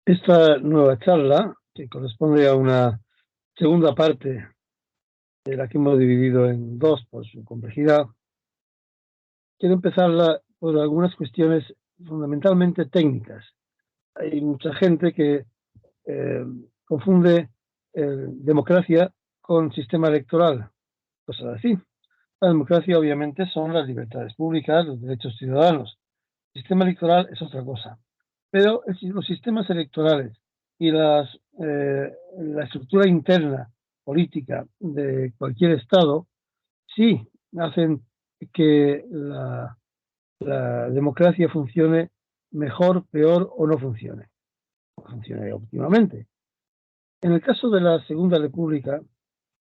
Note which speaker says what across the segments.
Speaker 1: Esta nueva charla, que corresponde a una segunda parte de la que hemos dividido en dos por su complejidad, quiero empezarla por algunas cuestiones fundamentalmente técnicas. Hay mucha gente que eh, confunde democracia con sistema electoral, cosas así. La democracia obviamente son las libertades públicas, los derechos ciudadanos. El sistema electoral es otra cosa. Pero los sistemas electorales y la estructura interna política de cualquier Estado sí hacen que la democracia funcione mejor, peor o no funcione, o funcione óptimamente. En el caso de la Segunda República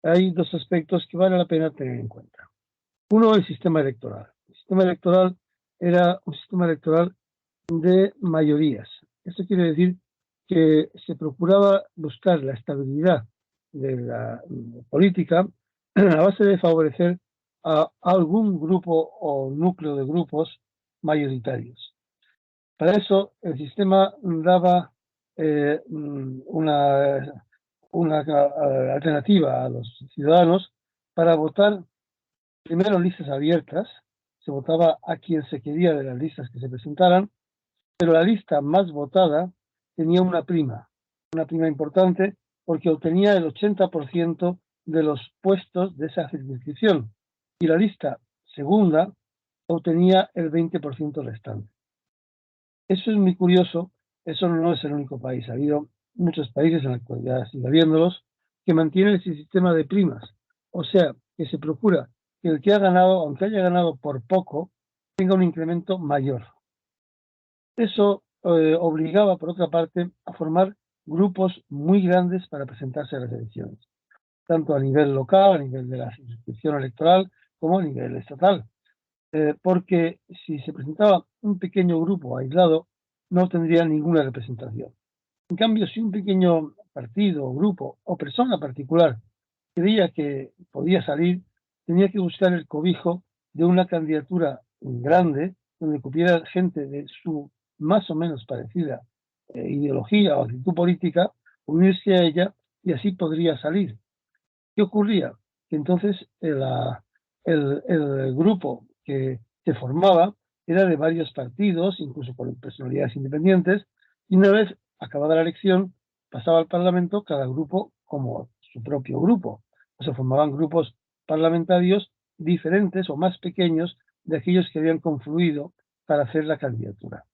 Speaker 1: hay dos aspectos que vale la pena tener en cuenta. Uno, el sistema electoral. El sistema electoral era un sistema electoral de mayorías. Esto quiere decir que se procuraba buscar la estabilidad de la política a base de favorecer a algún grupo o núcleo de grupos mayoritarios. Para eso, el sistema daba una alternativa a los ciudadanos para votar primero en listas abiertas. Se votaba a quien se quería de las listas que se presentaran, pero la lista más votada tenía una prima importante porque obtenía el 80% de los puestos de esa circunscripción y la lista segunda obtenía el 20% restante. Eso es muy curioso, eso no es el único país, ha habido muchos países en la actualidad, sigue habiéndolos, que mantienen ese sistema de primas, o sea, que se procura que el que ha ganado, aunque haya ganado por poco, tenga un incremento mayor. Eso obligaba, por otra parte, a formar grupos muy grandes para presentarse a las elecciones, tanto a nivel local, a nivel de la circunscripción electoral, como a nivel estatal. Porque si se presentaba un pequeño grupo aislado, no tendría ninguna representación. En cambio, si un pequeño partido, grupo o persona particular creía que podía salir, tenía que buscar el cobijo de una candidatura grande donde cupiera gente de su más o menos parecida ideología o actitud política, unirse a ella y así podría salir. ¿Qué ocurría? Que entonces el grupo que se formaba era de varios partidos, incluso con personalidades independientes, y una vez acabada la elección, pasaba al Parlamento cada grupo como su propio grupo. O sea, formaban grupos parlamentarios diferentes o más pequeños de aquellos que habían confluido para hacer la candidatura.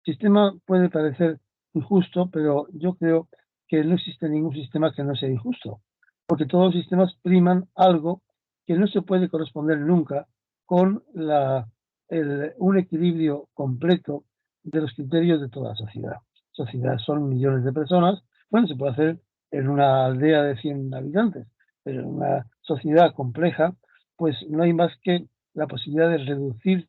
Speaker 1: El sistema puede parecer injusto, pero yo creo que no existe ningún sistema que no sea injusto, porque todos los sistemas priman algo que no se puede corresponder nunca con un equilibrio completo de los criterios de toda la sociedad. Sociedad son millones de personas, bueno, se puede hacer en una aldea de 100 habitantes, pero en una sociedad compleja, pues no hay más que la posibilidad de reducir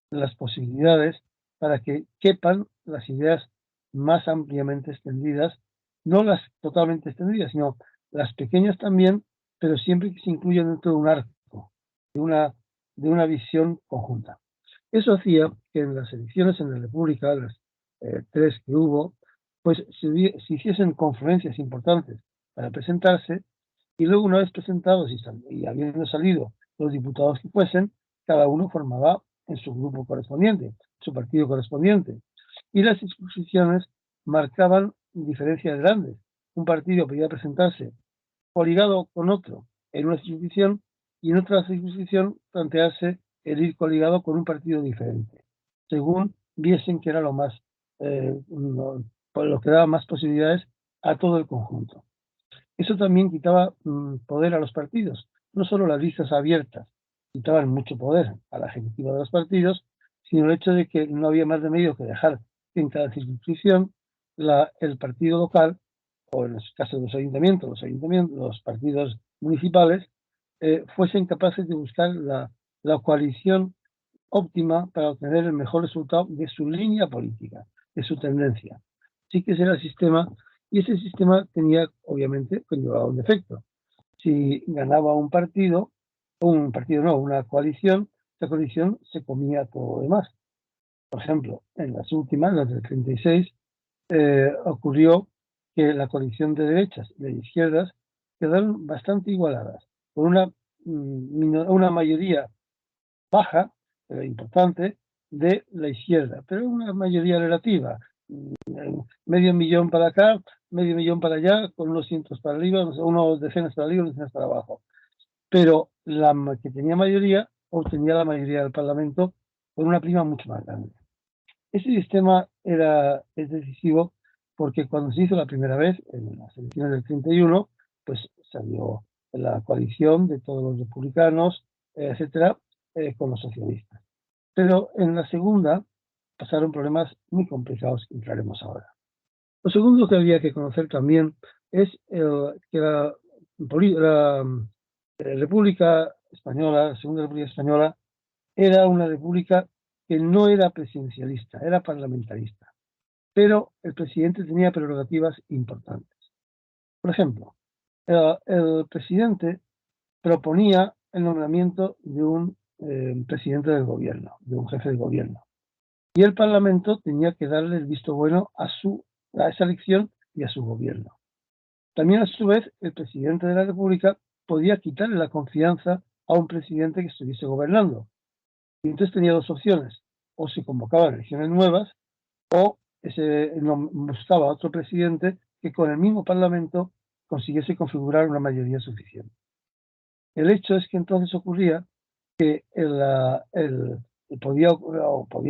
Speaker 1: las posibilidades para que quepan las ideas más ampliamente extendidas, no las totalmente extendidas, sino las pequeñas también, pero siempre que se incluyan dentro de un arco, de una visión conjunta. Eso hacía que en las elecciones en la República, las tres que hubo, pues se hiciesen confluencias importantes para presentarse y luego una vez presentados y habiendo salido los diputados que fuesen, cada uno formaba en su grupo correspondiente, su partido correspondiente. Y las circunscripciones marcaban diferencias grandes. Un partido podía presentarse coligado con otro en una circunscripción y en otra circunscripción plantearse el ir coligado con un partido diferente, según viesen que era lo más, lo que daba más posibilidades a todo el conjunto. Eso también quitaba poder a los partidos, no solo las listas abiertas quitaban mucho poder a la ejecutiva de los partidos, sino el hecho de que no había más remedio que dejar que en cada circunscripción el partido local, o en el caso de los partidos municipales, fuesen capaces de buscar la coalición óptima para obtener el mejor resultado de su línea política, de su tendencia. Sí que ese era el sistema, y ese sistema tenía, obviamente, conllevaba un defecto. Si ganaba un partido no, una coalición, esa coalición se comía todo lo demás. Por ejemplo, en las últimas, las del 36, ocurrió que la coalición de derechas y de izquierdas quedaron bastante igualadas, con una mayoría baja, pero importante, de la izquierda, pero una mayoría relativa, medio millón para acá, medio millón para allá, con unos cientos para arriba, unos decenas para arriba, unos decenas para abajo. Pero la que tenía mayoría obtenía la mayoría del Parlamento con una prima mucho más grande. Ese sistema es decisivo porque cuando se hizo la primera vez, en las elecciones del 31, pues salió la coalición de todos los republicanos, etcétera, con los socialistas. Pero en la segunda pasaron problemas muy complicados que entraremos ahora. Lo segundo que había que conocer también es que la República Española, la Segunda República Española, era una república que no era presidencialista, era parlamentarista, pero el presidente tenía prerrogativas importantes. Por ejemplo, el presidente proponía el nombramiento de un presidente del gobierno, de un jefe de gobierno, y el Parlamento tenía que darle el visto bueno a esa elección y a su gobierno. También, a su vez, el presidente de la República podía quitarle la confianza a un presidente que estuviese gobernando. Y entonces tenía dos opciones: o se convocaban elecciones nuevas, o buscaba otro presidente que con el mismo Parlamento consiguiese configurar una mayoría suficiente. El hecho es que entonces ocurría que podía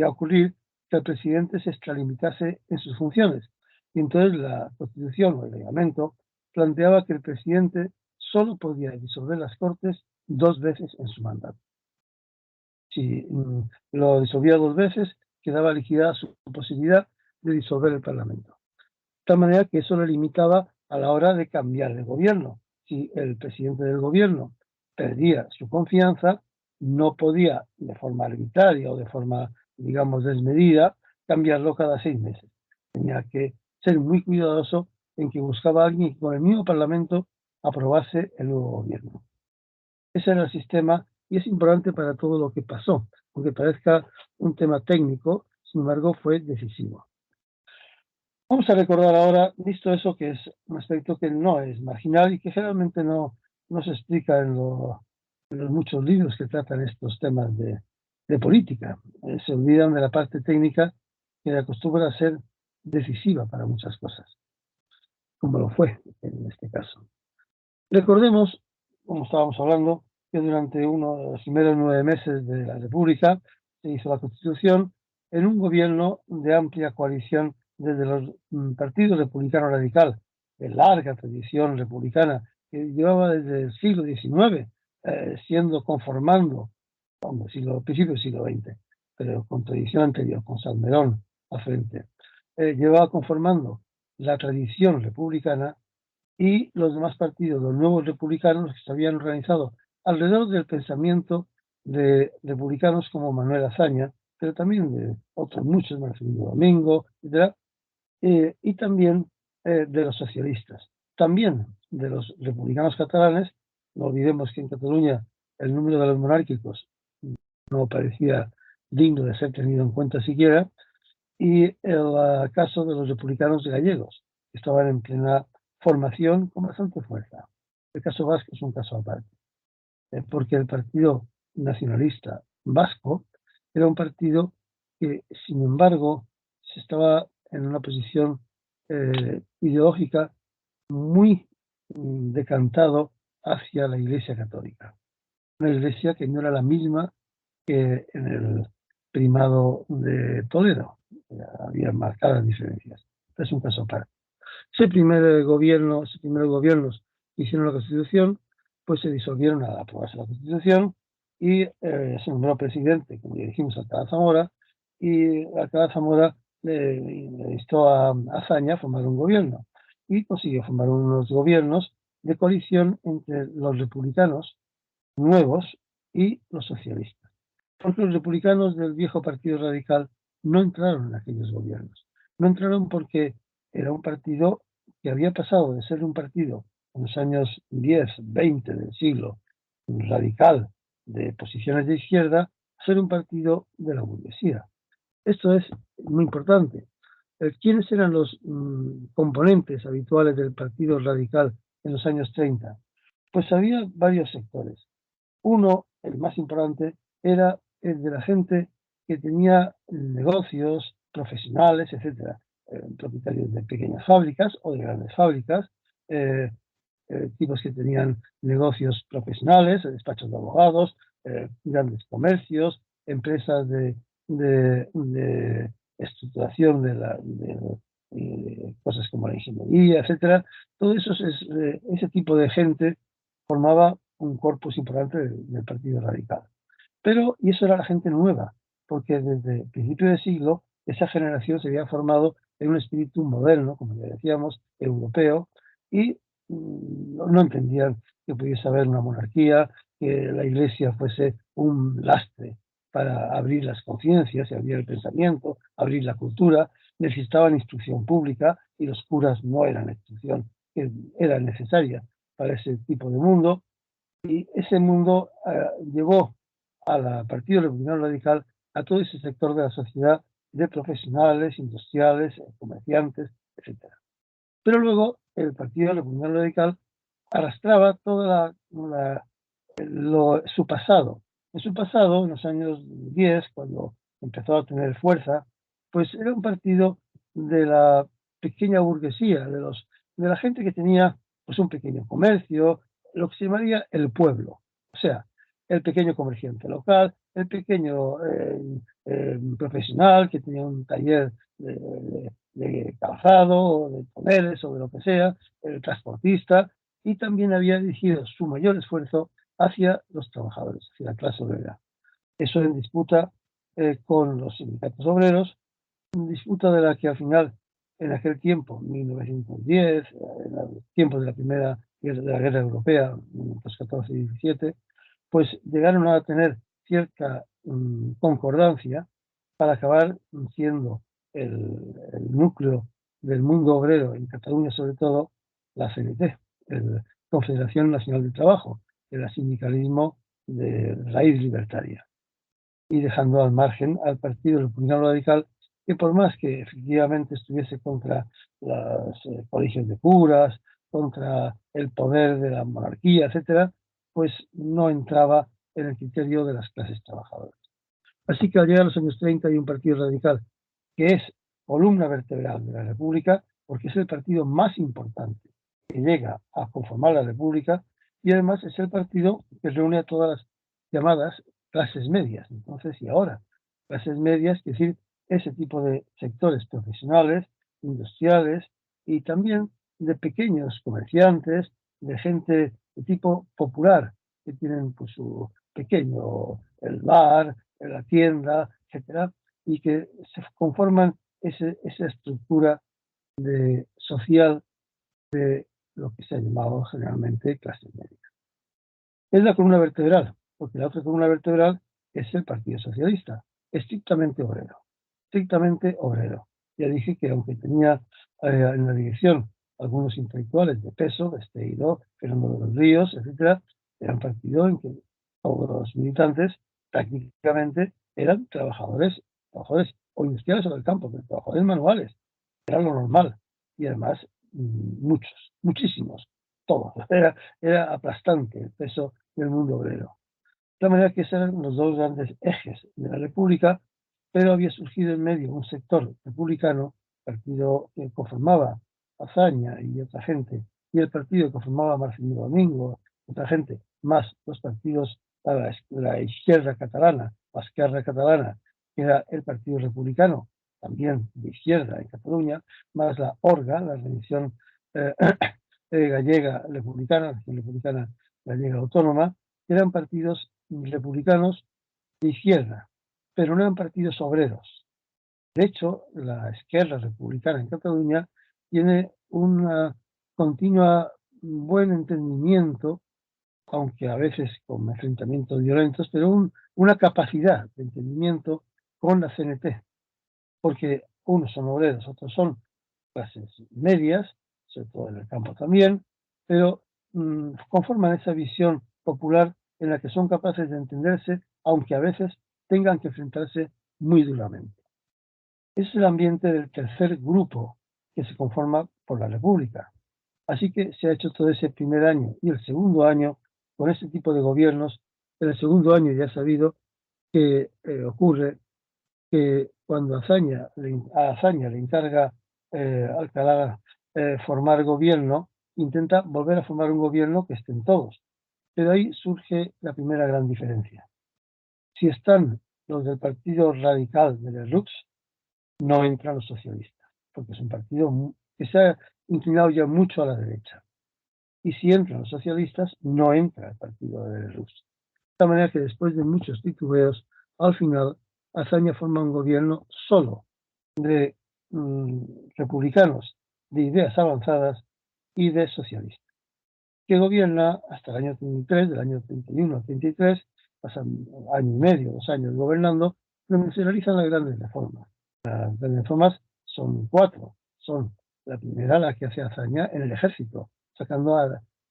Speaker 1: ocurrir que el presidente se extralimitase en sus funciones. Y entonces la Constitución o el reglamento planteaba que el presidente solo podía disolver las Cortes 2 veces en su mandato. Si lo disolvía 2 veces, quedaba liquidada su posibilidad de disolver el Parlamento. De tal manera que eso le limitaba a la hora de cambiar de gobierno. Si el presidente del gobierno perdía su confianza, no podía de forma arbitraria o de forma, digamos, desmedida, cambiarlo cada 6 meses. Tenía que ser muy cuidadoso en que buscaba a alguien que con el mismo Parlamento aprobase el nuevo gobierno. Ese era el sistema y es importante para todo lo que pasó, aunque parezca un tema técnico, sin embargo fue decisivo. Vamos a recordar ahora, visto eso, que es un aspecto que no es marginal y que generalmente no se explica en los muchos libros que tratan estos temas de política. Se olvidan de la parte técnica que acostumbra a ser decisiva para muchas cosas, como lo fue en este caso. Recordemos, como estábamos hablando, que durante uno de los primeros 9 meses de la República se hizo la Constitución en un gobierno de amplia coalición desde los partidos republicano radical, de larga tradición republicana, que llevaba desde el siglo XIX conformando, principio del siglo XX, pero con tradición anterior, con Salmerón al frente, llevaba conformando la tradición republicana, y los demás partidos, los nuevos republicanos, que se habían organizado alrededor del pensamiento de republicanos como Manuel Azaña, pero también de otros muchos, Marcelino Domingo, etc., y también de los socialistas, también de los republicanos catalanes. No olvidemos que en Cataluña el número de los monárquicos no parecía digno de ser tenido en cuenta siquiera, y el caso de los republicanos gallegos, que estaban en plena formación con bastante fuerza. El caso vasco es un caso aparte, porque el Partido Nacionalista Vasco era un partido que, sin embargo, se estaba en una posición ideológica muy decantado hacia la Iglesia Católica. Una iglesia que no era la misma que en el primado de Toledo. Había marcadas diferencias. Es un caso aparte. Esos primeros gobiernos que hicieron la Constitución, pues se disolvieron al aprobarse la Constitución y se nombró presidente, como ya dijimos, Alcalá Zamora, y Alcalá Zamora le instó a Azaña a formar un gobierno y consiguió formar unos gobiernos de coalición entre los republicanos nuevos y los socialistas. Porque los republicanos del viejo Partido Radical no entraron en aquellos gobiernos. No entraron porque era un partido que había pasado de ser un partido en los años 10, 20 del siglo radical de posiciones de izquierda a ser un partido de la burguesía. Esto es muy importante. ¿Quiénes eran los componentes habituales del Partido Radical en los años 30? Pues había varios sectores. Uno, el más importante, era el de la gente que tenía negocios profesionales, etcétera, propietarios de pequeñas fábricas o de grandes fábricas, eh, tipos que tenían negocios profesionales, despachos de abogados, grandes comercios, empresas de estructuración de cosas como la ingeniería, etcétera. Todo eso ese tipo de gente formaba un corpus importante del Partido Radical. Pero, y eso era la gente nueva, porque desde el principio del siglo esa generación se había formado en un espíritu moderno, como ya decíamos, europeo, y no entendían que pudiese haber una monarquía, que la Iglesia fuese un lastre para abrir las conciencias y abrir el pensamiento, abrir la cultura. Necesitaban instrucción pública y los curas no eran la instrucción que era necesaria para ese tipo de mundo. Y ese mundo llevó al Partido Republicano Radical a todo ese sector de la sociedad de profesionales, industriales, comerciantes, etcétera. Pero luego el Partido Republicano Radical arrastraba su pasado. En su pasado, en los años 10, cuando empezó a tener fuerza, pues era un partido de la pequeña burguesía, de la gente que tenía pues un pequeño comercio, lo que se llamaría el pueblo. O sea, el pequeño comerciante local, el pequeño profesional que tenía un taller de calzado, o de poderes o de lo que sea, el transportista, y también había dirigido su mayor esfuerzo hacia los trabajadores, hacia la clase obrera. Eso en disputa con los sindicatos obreros, en disputa de la que al final, en aquel tiempo, 1910, en los tiempos de la primera de la guerra europea, 1914 y 17, pues llegaron a tener cierta concordancia para acabar siendo el núcleo del mundo obrero en Cataluña, sobre todo la CNT, la Confederación Nacional del Trabajo, el sindicalismo de raíz libertaria, y dejando al margen al Partido Republicano Radical, que por más que efectivamente estuviese contra los colegios de curas, contra el poder de la monarquía, etcétera, pues no entraba en el criterio de las clases trabajadoras. Así que al llegar a los años 30 hay un partido radical que es columna vertebral de la República, porque es el partido más importante que llega a conformar la República, y además es el partido que reúne a todas las llamadas clases medias. Entonces, y ahora, clases medias, es decir, ese tipo de sectores profesionales, industriales y también de pequeños comerciantes, de gente de tipo popular, que tienen pues su pequeño el bar, la tienda, etcétera, y que se conforman esa estructura social de lo que se ha llamado generalmente clase media. Es la columna vertebral, porque la otra columna vertebral es el Partido Socialista, estrictamente obrero, estrictamente obrero. Ya dije que aunque tenía en la dirección algunos intelectuales de peso, Esteiro, Fernando de los Ríos, etcétera, era un partido en que todos los militantes prácticamente eran trabajadores o industriales o del campo, pero trabajadores manuales, era lo normal. Y además, muchos, muchísimos, todos. Era aplastante el peso del mundo obrero. De manera que esos eran los dos grandes ejes de la República, pero había surgido en medio un sector republicano, partido que conformaba Azaña y otra gente, y el partido que conformaba Marcelino Domingo, otra gente, más los partidos para la izquierda catalana, la izquierda catalana, que era el Partido Republicano, también de izquierda en Cataluña, más la ORGA, la Revolución eh, Gallega Republicana, la Región Republicana Gallega Autónoma, eran partidos republicanos de izquierda, pero no eran partidos obreros. De hecho, la izquierda republicana en Cataluña tiene un continuo buen entendimiento, aunque a veces con enfrentamientos violentos, pero una capacidad de entendimiento con la CNT, porque unos son obreros, otros son clases medias, sobre todo en el campo también, pero conforman esa visión popular en la que son capaces de entenderse, aunque a veces tengan que enfrentarse muy duramente. Es el ambiente del tercer grupo que se conforma por la República. Así que se ha hecho todo ese primer año y el segundo año con este tipo de gobiernos. En el segundo año ya ha sabido que ocurre que cuando a Azaña le encarga Alcalá formar gobierno, intenta volver a formar un gobierno que estén todos. Pero ahí surge la primera gran diferencia. Si están los del Partido Radical de Lerroux, no entran los socialistas, porque es un partido que se ha inclinado ya mucho a la derecha. Y si entran los socialistas, no entra el partido de Lerroux. De esta manera que después de muchos titubeos, al final Azaña forma un gobierno solo de republicanos de ideas avanzadas y de socialistas, que gobierna hasta el año 33, del año 31 al 33, pasan año y medio, 2 años gobernando, donde se realizan las grandes reformas. Las grandes reformas son 4. Son la primera, la que hace Azaña en el ejército, sacando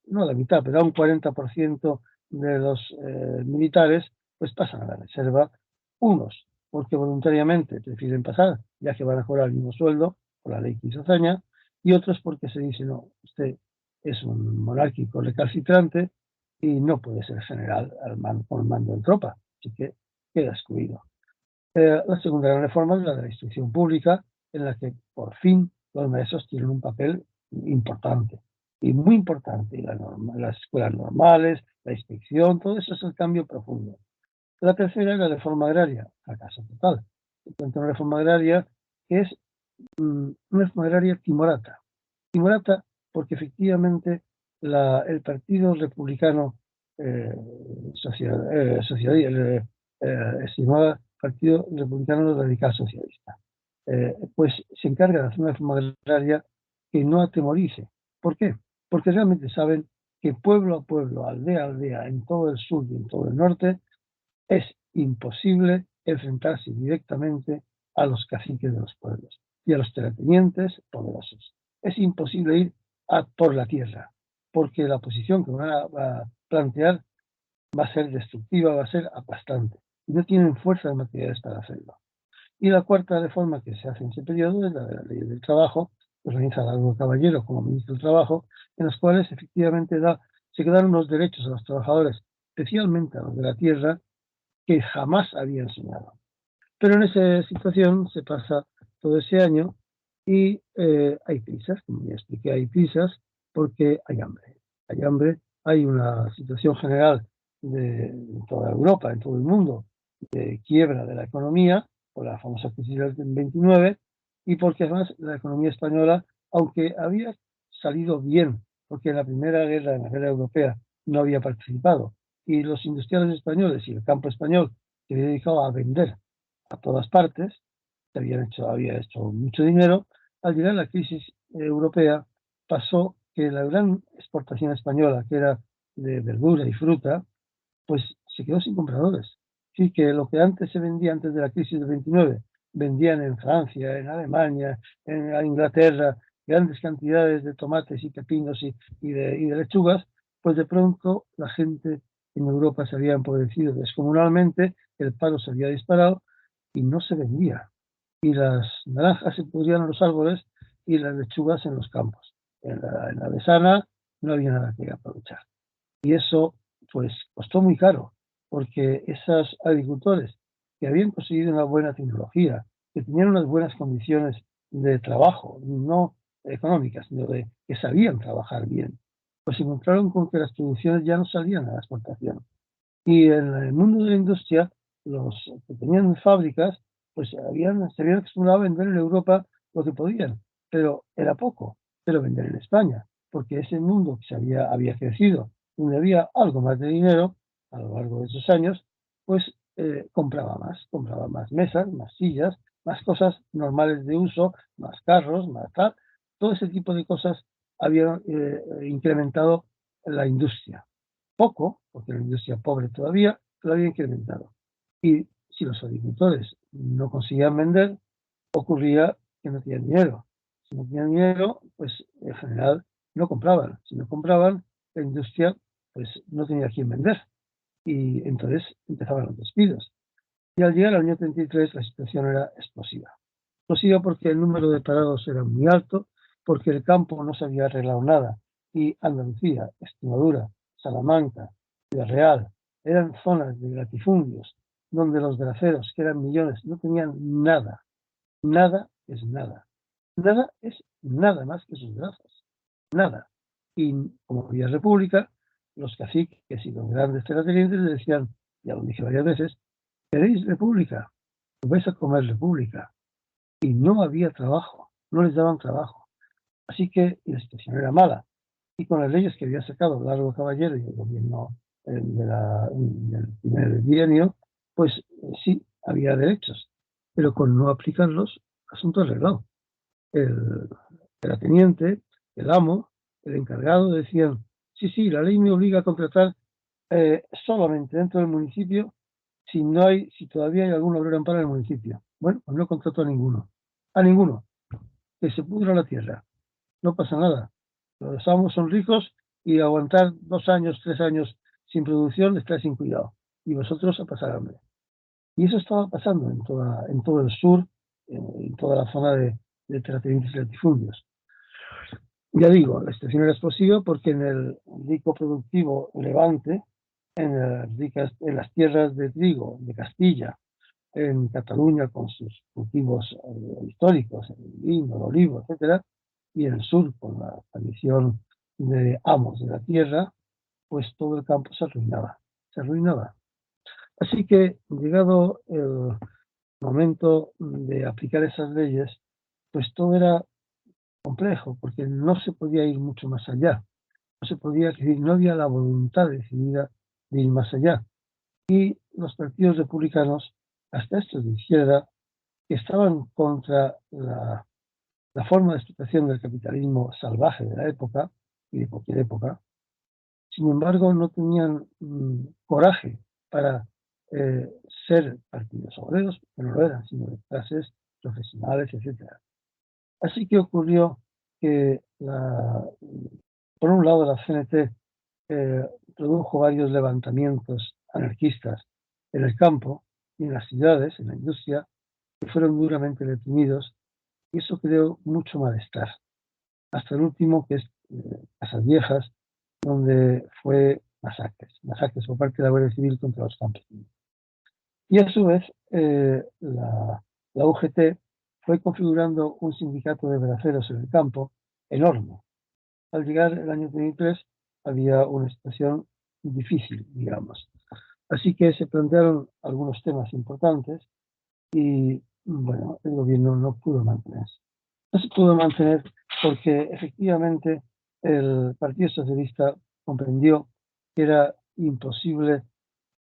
Speaker 1: no a la mitad, pero a un 40% de los militares, pues pasan a la reserva, unos porque voluntariamente prefieren pasar, ya que van a cobrar el mismo sueldo por la ley que hizo Azaña, y otros porque se dice, no, usted es un monárquico recalcitrante y no puede ser general con mando en tropa, así que queda excluido. La segunda gran reforma es la de la instrucción pública, en la que por fin los maestros tienen un papel importante y muy importante. Las escuelas normales, la inspección, todo eso es el cambio profundo. La tercera es la reforma agraria, fracaso total. Se encuentra una reforma agraria que es una reforma agraria timorata. Timorata porque efectivamente el Partido Republicano estimado Partido Republicano Radical Socialista, pues se encarga de hacer una reforma agraria que no atemorice. ¿Por qué? Porque realmente saben que pueblo a pueblo, aldea a aldea, en todo el sur y en todo el norte, es imposible enfrentarse directamente a los caciques de los pueblos y a los terratenientes poderosos. Es imposible ir por la tierra, porque la posición que van a plantear va a ser destructiva, va a ser aplastante, y no tienen fuerzas materiales para hacerlo. Y la cuarta reforma que se hace en ese periodo es la de la ley del trabajo, que organiza Largo Caballero como ministro del Trabajo, en las cuales efectivamente se quedaron unos derechos a los trabajadores, especialmente a los de la tierra, que jamás habían soñado. Pero en esa situación se pasa todo ese año y hay prisas, como ya expliqué, hay prisas porque hay hambre. Hay hambre, hay una situación general en toda Europa, en todo el mundo, de quiebra de la economía por la famosa crisis del 29 y porque además la economía española, aunque había salido bien, porque en la primera guerra, en la guerra europea, no había participado, y los industriales españoles y el campo español se había dedicado a vender a todas partes, había hecho mucho dinero. Al llegar la crisis europea, pasó que la gran exportación española, que era de verdura y fruta, pues se quedó sin compradores. Así que lo que antes se vendía antes de la crisis del 29, vendían en Francia, en Alemania, en Inglaterra, grandes cantidades de tomates y pepinos y de lechugas, pues de pronto la gente en Europa se había empobrecido descomunalmente, el paro se había disparado y no se vendía. Y las naranjas se pudrían en los árboles y las lechugas en los campos. En la besana no había nada que aprovechar. Y eso pues costó muy caro, porque esos agricultores que habían conseguido una buena tecnología, que tenían unas buenas condiciones de trabajo, no económicas, sino que sabían trabajar bien, pues se encontraron con que las producciones ya no salían a la exportación. Y en el mundo de la industria, los que tenían fábricas, pues se habían acostumbrado a vender en Europa lo que podían, pero era poco, pero vender en España, porque ese mundo que había crecido, donde había algo más de dinero a lo largo de esos años, pues compraba más mesas, más sillas, más cosas normales de uso, más carros, más tal, todo ese tipo de cosas habían incrementado la industria poco, porque era una industria pobre todavía, pero había incrementado. Y si los agricultores no conseguían vender, ocurría que no tenían dinero. Si no tenían dinero, pues en general no compraban. Si no compraban, la industria pues no tenía quien vender. Y entonces empezaban los despidos. Y al llegar al año 33 la situación era explosiva. Explosiva porque el número de parados era muy alto, porque el campo no se había arreglado nada y Andalucía, Extremadura, Salamanca, Ciudad Real eran zonas de latifundios donde los graceros, que eran millones, no tenían nada. Nada es nada. Nada es nada más que sus brazos. Nada. Y como había república, los caciques y los grandes terratenientes le decían, ya lo dije varias veces, ¿queréis república? Os vais a comer república. Y no había trabajo, no les daban trabajo. Así que la situación era mala. Y con las leyes que había sacado Largo Caballero y el gobierno del primer bienio, pues sí, había derechos, pero con no aplicarlos, asunto arreglado. El terrateniente, el amo, el encargado decían, sí, sí, la ley me obliga a contratar solamente dentro del municipio si todavía hay algún obrero en paro en el municipio. Bueno, pues no contrató a ninguno, que se pudra la tierra, no pasa nada. Los amos son ricos y aguantar 2 años, 3 años sin producción está sin cuidado. Y vosotros a pasar hambre. Y eso estaba pasando en todo el sur, en toda la zona de terratenientes y latifundios. Ya digo, la situación era explosiva porque en el rico productivo Levante, en las tierras de trigo de Castilla, en Cataluña con sus cultivos históricos, el vino, el olivo, etcétera, y en el sur con la tradición de amos de la tierra, pues todo el campo se arruinaba, se arruinaba. Así que llegado el momento de aplicar esas leyes, pues todo era complejo, porque no se podía ir mucho más allá, no se podía decidir, no había la voluntad decidida de ir más allá. Y los partidos republicanos, hasta estos de izquierda, que estaban contra la forma de explotación del capitalismo salvaje de la época y de cualquier época, sin embargo no tenían coraje para eh, ser partidos obreros, que no lo eran, sino de clases profesionales, etcétera. Así que ocurrió que, por un lado, la CNT produjo varios levantamientos anarquistas en el campo y en las ciudades, en la industria, que fueron duramente reprimidos, y eso creó mucho malestar. Hasta el último, que es Casas Viejas, donde fue masacres por parte de la Guardia Civil contra los campesinos. Y a su vez, la UGT fue configurando un sindicato de braceros en el campo enorme. Al llegar el año 2003 había una situación difícil, digamos. Así que se plantearon algunos temas importantes y, bueno, el gobierno no pudo mantenerse. No se pudo mantener porque efectivamente el Partido Socialista comprendió que era imposible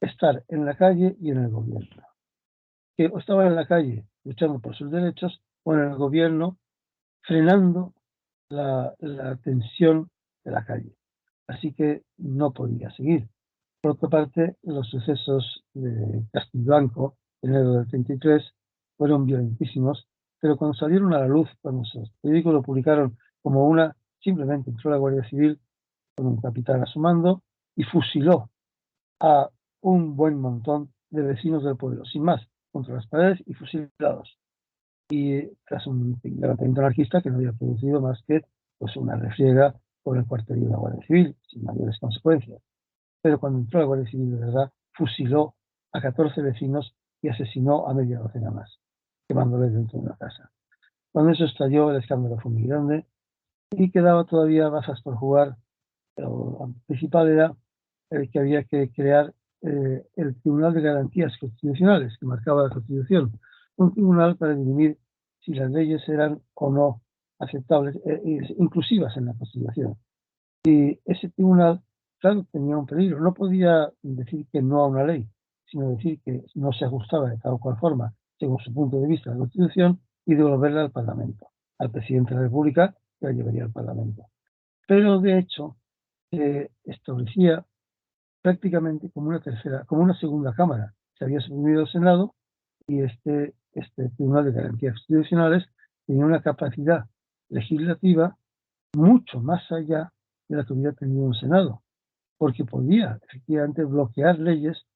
Speaker 1: estar en la calle y en el gobierno. Que o estaban en la calle luchando por sus derechos o en el gobierno frenando la tensión de la calle. Así que no podía seguir. Por otra parte, los sucesos de Castillblanco, en enero del 33, fueron violentísimos, pero cuando salieron a la luz, cuando los periódicos lo publicaron como una, simplemente entró la Guardia Civil con un capitán a su mando y fusiló a un buen montón de vecinos del pueblo, sin más, contra las paredes y fusilados. Y tras un levantamiento anarquista que no había producido más que pues, una refriega por el cuartelillo de la Guardia Civil, sin mayores consecuencias. Pero cuando entró la Guardia Civil de verdad, fusiló a 14 vecinos y asesinó a media docena más, quemándoles dentro de una casa. Cuando eso estalló, el escándalo fue muy grande y quedaba todavía bazas por jugar. Lo principal era que había que crear el Tribunal de Garantías Constitucionales que marcaba la Constitución, un tribunal para dirimir si las leyes eran o no aceptables, inclusivas en la Constitución. Y ese tribunal, claro, tenía un peligro. No podía decir que no a una ley, sino decir que no se ajustaba de tal o cual forma, según su punto de vista, a la Constitución y devolverla al Parlamento, al presidente de la República, que la llevaría al Parlamento. Pero, de hecho, establecía prácticamente como una segunda cámara. Se había suprimido el Senado y este Tribunal de Garantías Constitucionales tenía una capacidad legislativa mucho más allá de la que hubiera tenido un Senado, porque podía efectivamente bloquear leyes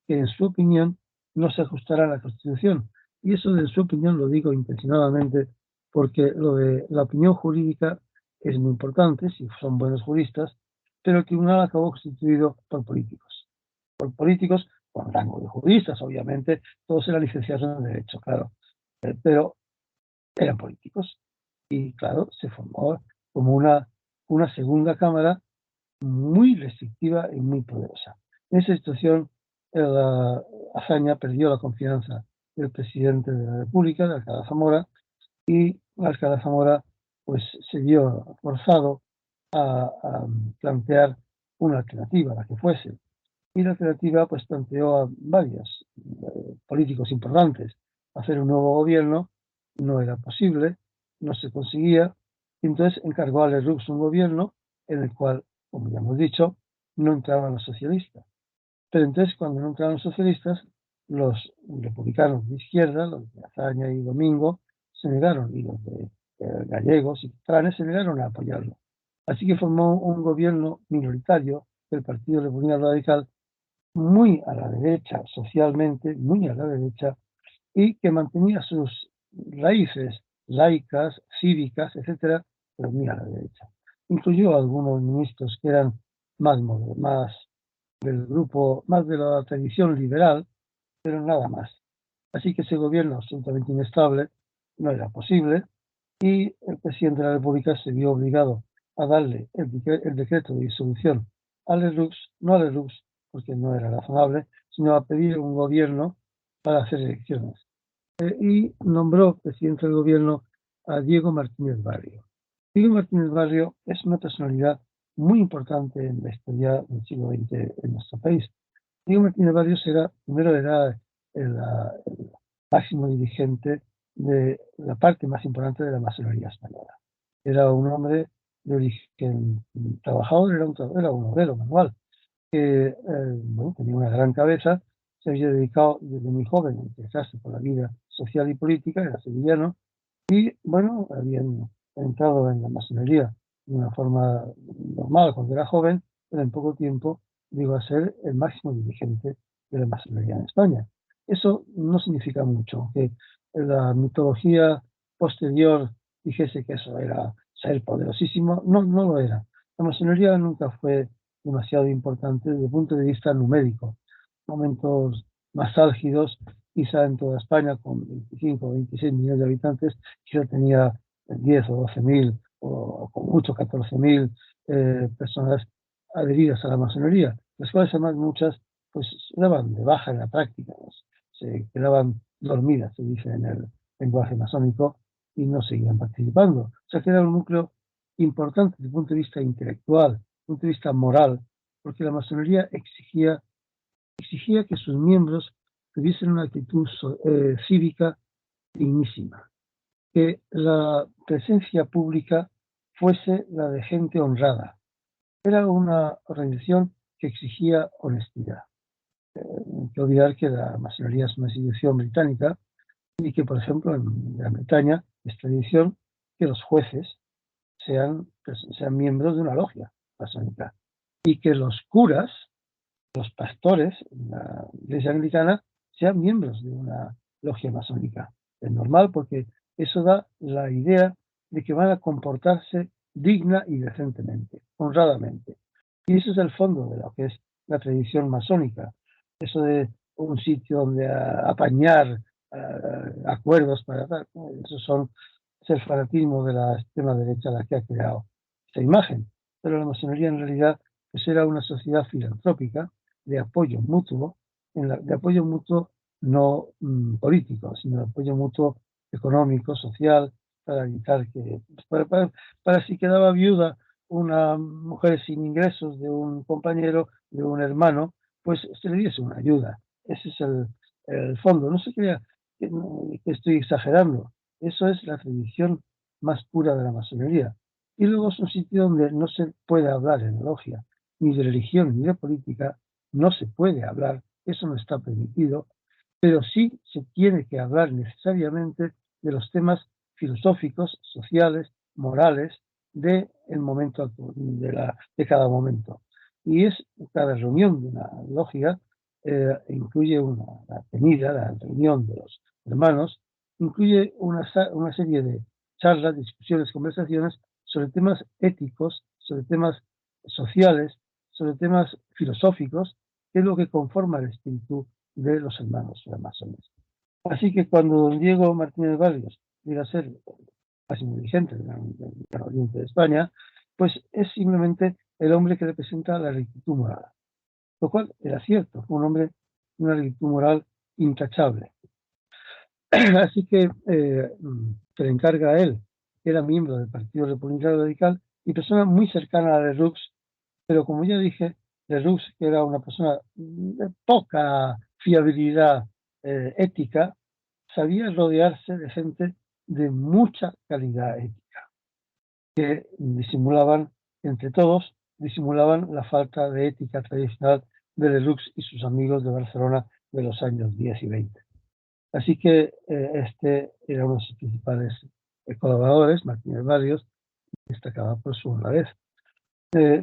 Speaker 1: que en su opinión no se ajustaran a la Constitución, Y eso de su opinión lo digo intencionadamente porque lo de la opinión jurídica es muy importante si son buenos juristas, pero el tribunal acabó constituido por políticos con rango de juristas, obviamente, todos eran licenciados en Derecho, claro, pero eran políticos. Y claro, se formó como una segunda cámara muy restrictiva y muy poderosa. En esa situación, Azaña perdió la confianza del presidente de la República, de Alcalá Zamora, y Alcalá Zamora pues, se vio forzado a plantear una alternativa, la que fuese. Y la alternativa pues, planteó a varios políticos importantes hacer un nuevo gobierno, no era posible, no se conseguía, y entonces encargó a Lerroux un gobierno en el cual, como ya hemos dicho, no entraban los socialistas. Pero entonces cuando no entraban los socialistas, los republicanos de izquierda, los de Azaña y Domingo, se negaron, y los de gallegos y catalanes se negaron a apoyarlo. Así que formó un gobierno minoritario del Partido Republicano Radical, muy a la derecha socialmente, muy a la derecha, y que mantenía sus raíces laicas, cívicas, etcétera, pero muy a la derecha. Incluyó a algunos ministros que eran más del grupo, más de la tradición liberal, pero nada más. Así que ese gobierno absolutamente inestable no era posible, y el presidente de la República se vio obligado a darle el decreto de disolución a Lerroux, no a Lerroux porque no era razonable, sino a pedir un gobierno para hacer elecciones. Y nombró presidente del gobierno a Diego Martínez Barrio. Diego Martínez Barrio es una personalidad muy importante en la historia del siglo XX en nuestro país. Diego Martínez Barrios primero era el máximo dirigente de la parte más importante de la masonería española. Era un hombre de origen trabajador, era un obrero manual, que bueno, tenía una gran cabeza, se había dedicado desde muy joven a interesarse por la vida social y política, era sevillano, y bueno, habían entrado en la masonería de una forma normal cuando era joven, pero en poco tiempo llegó a ser el máximo dirigente de la masonería en España. Eso no significa mucho, que la mitología posterior dijese que eso era ser poderosísimo, no, no lo era. La masonería nunca fue demasiado importante desde el punto de vista numérico. Momentos más álgidos, quizá en toda España, con 25 o 26 millones de habitantes, quizá tenía 10 o 12 mil, o con mucho 14 mil personas adheridas a la masonería, las cuales además muchas pues se daban de baja en la práctica, ¿no? Se quedaban dormidas, se dice en el lenguaje masónico, y no seguían participando. O sea que era un núcleo importante desde el punto de vista intelectual, desde el punto de vista moral, porque la masonería exigía que sus miembros tuviesen una actitud cívica dignísima, que la presencia pública fuese la de gente honrada. Era una organización que exigía honestidad. No hay que olvidar que la masonería es una institución británica y que, por ejemplo, en Gran Bretaña es tradición que los jueces sean miembros de una logia masónica y que los curas, los pastores en la iglesia anglicana, sean miembros de una logia masónica. Es normal porque eso da la idea de que van a comportarse digna y decentemente, honradamente. Y eso es el fondo de lo que es la tradición masónica. Eso de un sitio donde apañar acuerdos para tal, ¿no? Es el fanatismo de la extrema derecha la que ha creado esta imagen. Pero la masonería en realidad pues era una sociedad filantrópica de apoyo mutuo, de apoyo mutuo no político, sino de apoyo mutuo económico, social, para evitar que, para si quedaba viuda una mujer sin ingresos de un compañero, de un hermano, pues se le diese una ayuda. Ese es el fondo. No se crea que estoy exagerando. Eso es la tradición más pura de la masonería. Y luego es un sitio donde no se puede hablar en la logia, ni de religión ni de política, no se puede hablar, eso no está permitido, pero sí se tiene que hablar necesariamente de los temas filosóficos, sociales, morales del momento de cada momento. Y es cada reunión de una logia incluye la reunión de los hermanos, incluye una serie de charlas, discusiones, conversaciones sobre temas éticos, sobre temas sociales, sobre temas filosóficos, que es lo que conforma el espíritu de los hermanos masones. Así que cuando don Diego Martínez Barrios llega a ser máximo dirigente del Oriente de España, pues es simplemente el hombre que representa la rectitud moral, lo cual era cierto, fue un hombre de una rectitud moral intachable. Así que se le encarga a él, que era miembro del Partido Republicano Radical y persona muy cercana a Lerroux, pero como ya dije, Lerroux, que era una persona de poca fiabilidad ética, sabía rodearse de gente de mucha calidad ética, que disimulaban, entre todos, disimulaban la falta de ética tradicional de Lerroux y sus amigos de Barcelona de los años 10 y 20. Así que este era uno de sus principales colaboradores, Martínez Barrios, destacaba por su honradez.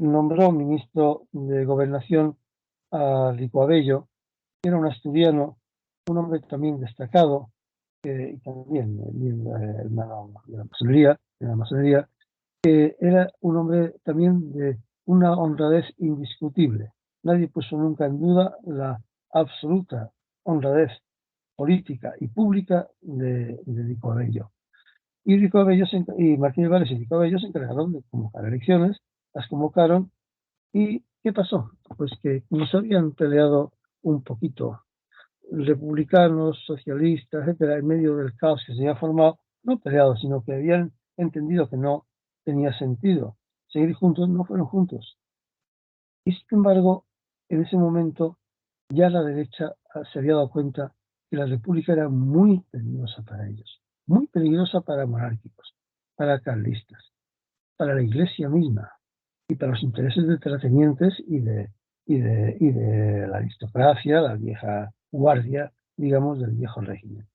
Speaker 1: Nombró ministro de Gobernación a Rico Abello, que era un asturiano, un hombre también destacado, y también hermano de la masonería, que era un hombre también de una honradez indiscutible. Nadie puso nunca en duda la absoluta honradez política y pública de Rico Abello. Y Martínez Valles y Rico Abello se encargaron de convocar elecciones, las convocaron, y ¿qué pasó? Pues que como se habían peleado un poquito republicanos, socialistas, etcétera, en medio del caos que se había formado, no peleados, sino que habían entendido que no tenía sentido seguir juntos, no fueron juntos. Y sin embargo, en ese momento ya la derecha se había dado cuenta que la república era muy peligrosa para ellos, muy peligrosa para monárquicos, para carlistas, para la iglesia misma y para los intereses de terratenientes y de la aristocracia, la vieja guardia, digamos, del viejo régimen.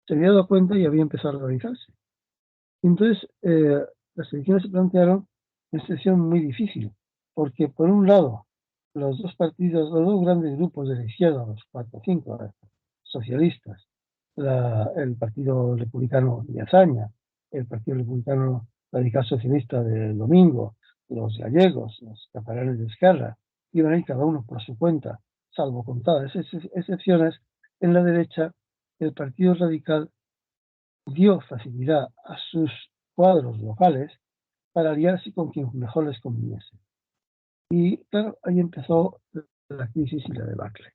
Speaker 1: Se había dado cuenta y había empezado a organizarse. Entonces, las elecciones se plantearon una situación muy difícil, porque por un lado, los dos partidos, los dos grandes grupos de la izquierda, los 4 o 5 socialistas, el Partido Republicano de Azaña, el Partido Republicano Radical Socialista de Domingo, los gallegos, los catalanes de Esquerra, iban a ir cada uno por su cuenta, salvo contadas excepciones. En la derecha, el Partido Radical dio facilidad a sus cuadros locales para aliarse con quien mejor les conviniese. Y claro, ahí empezó la crisis y la debacle.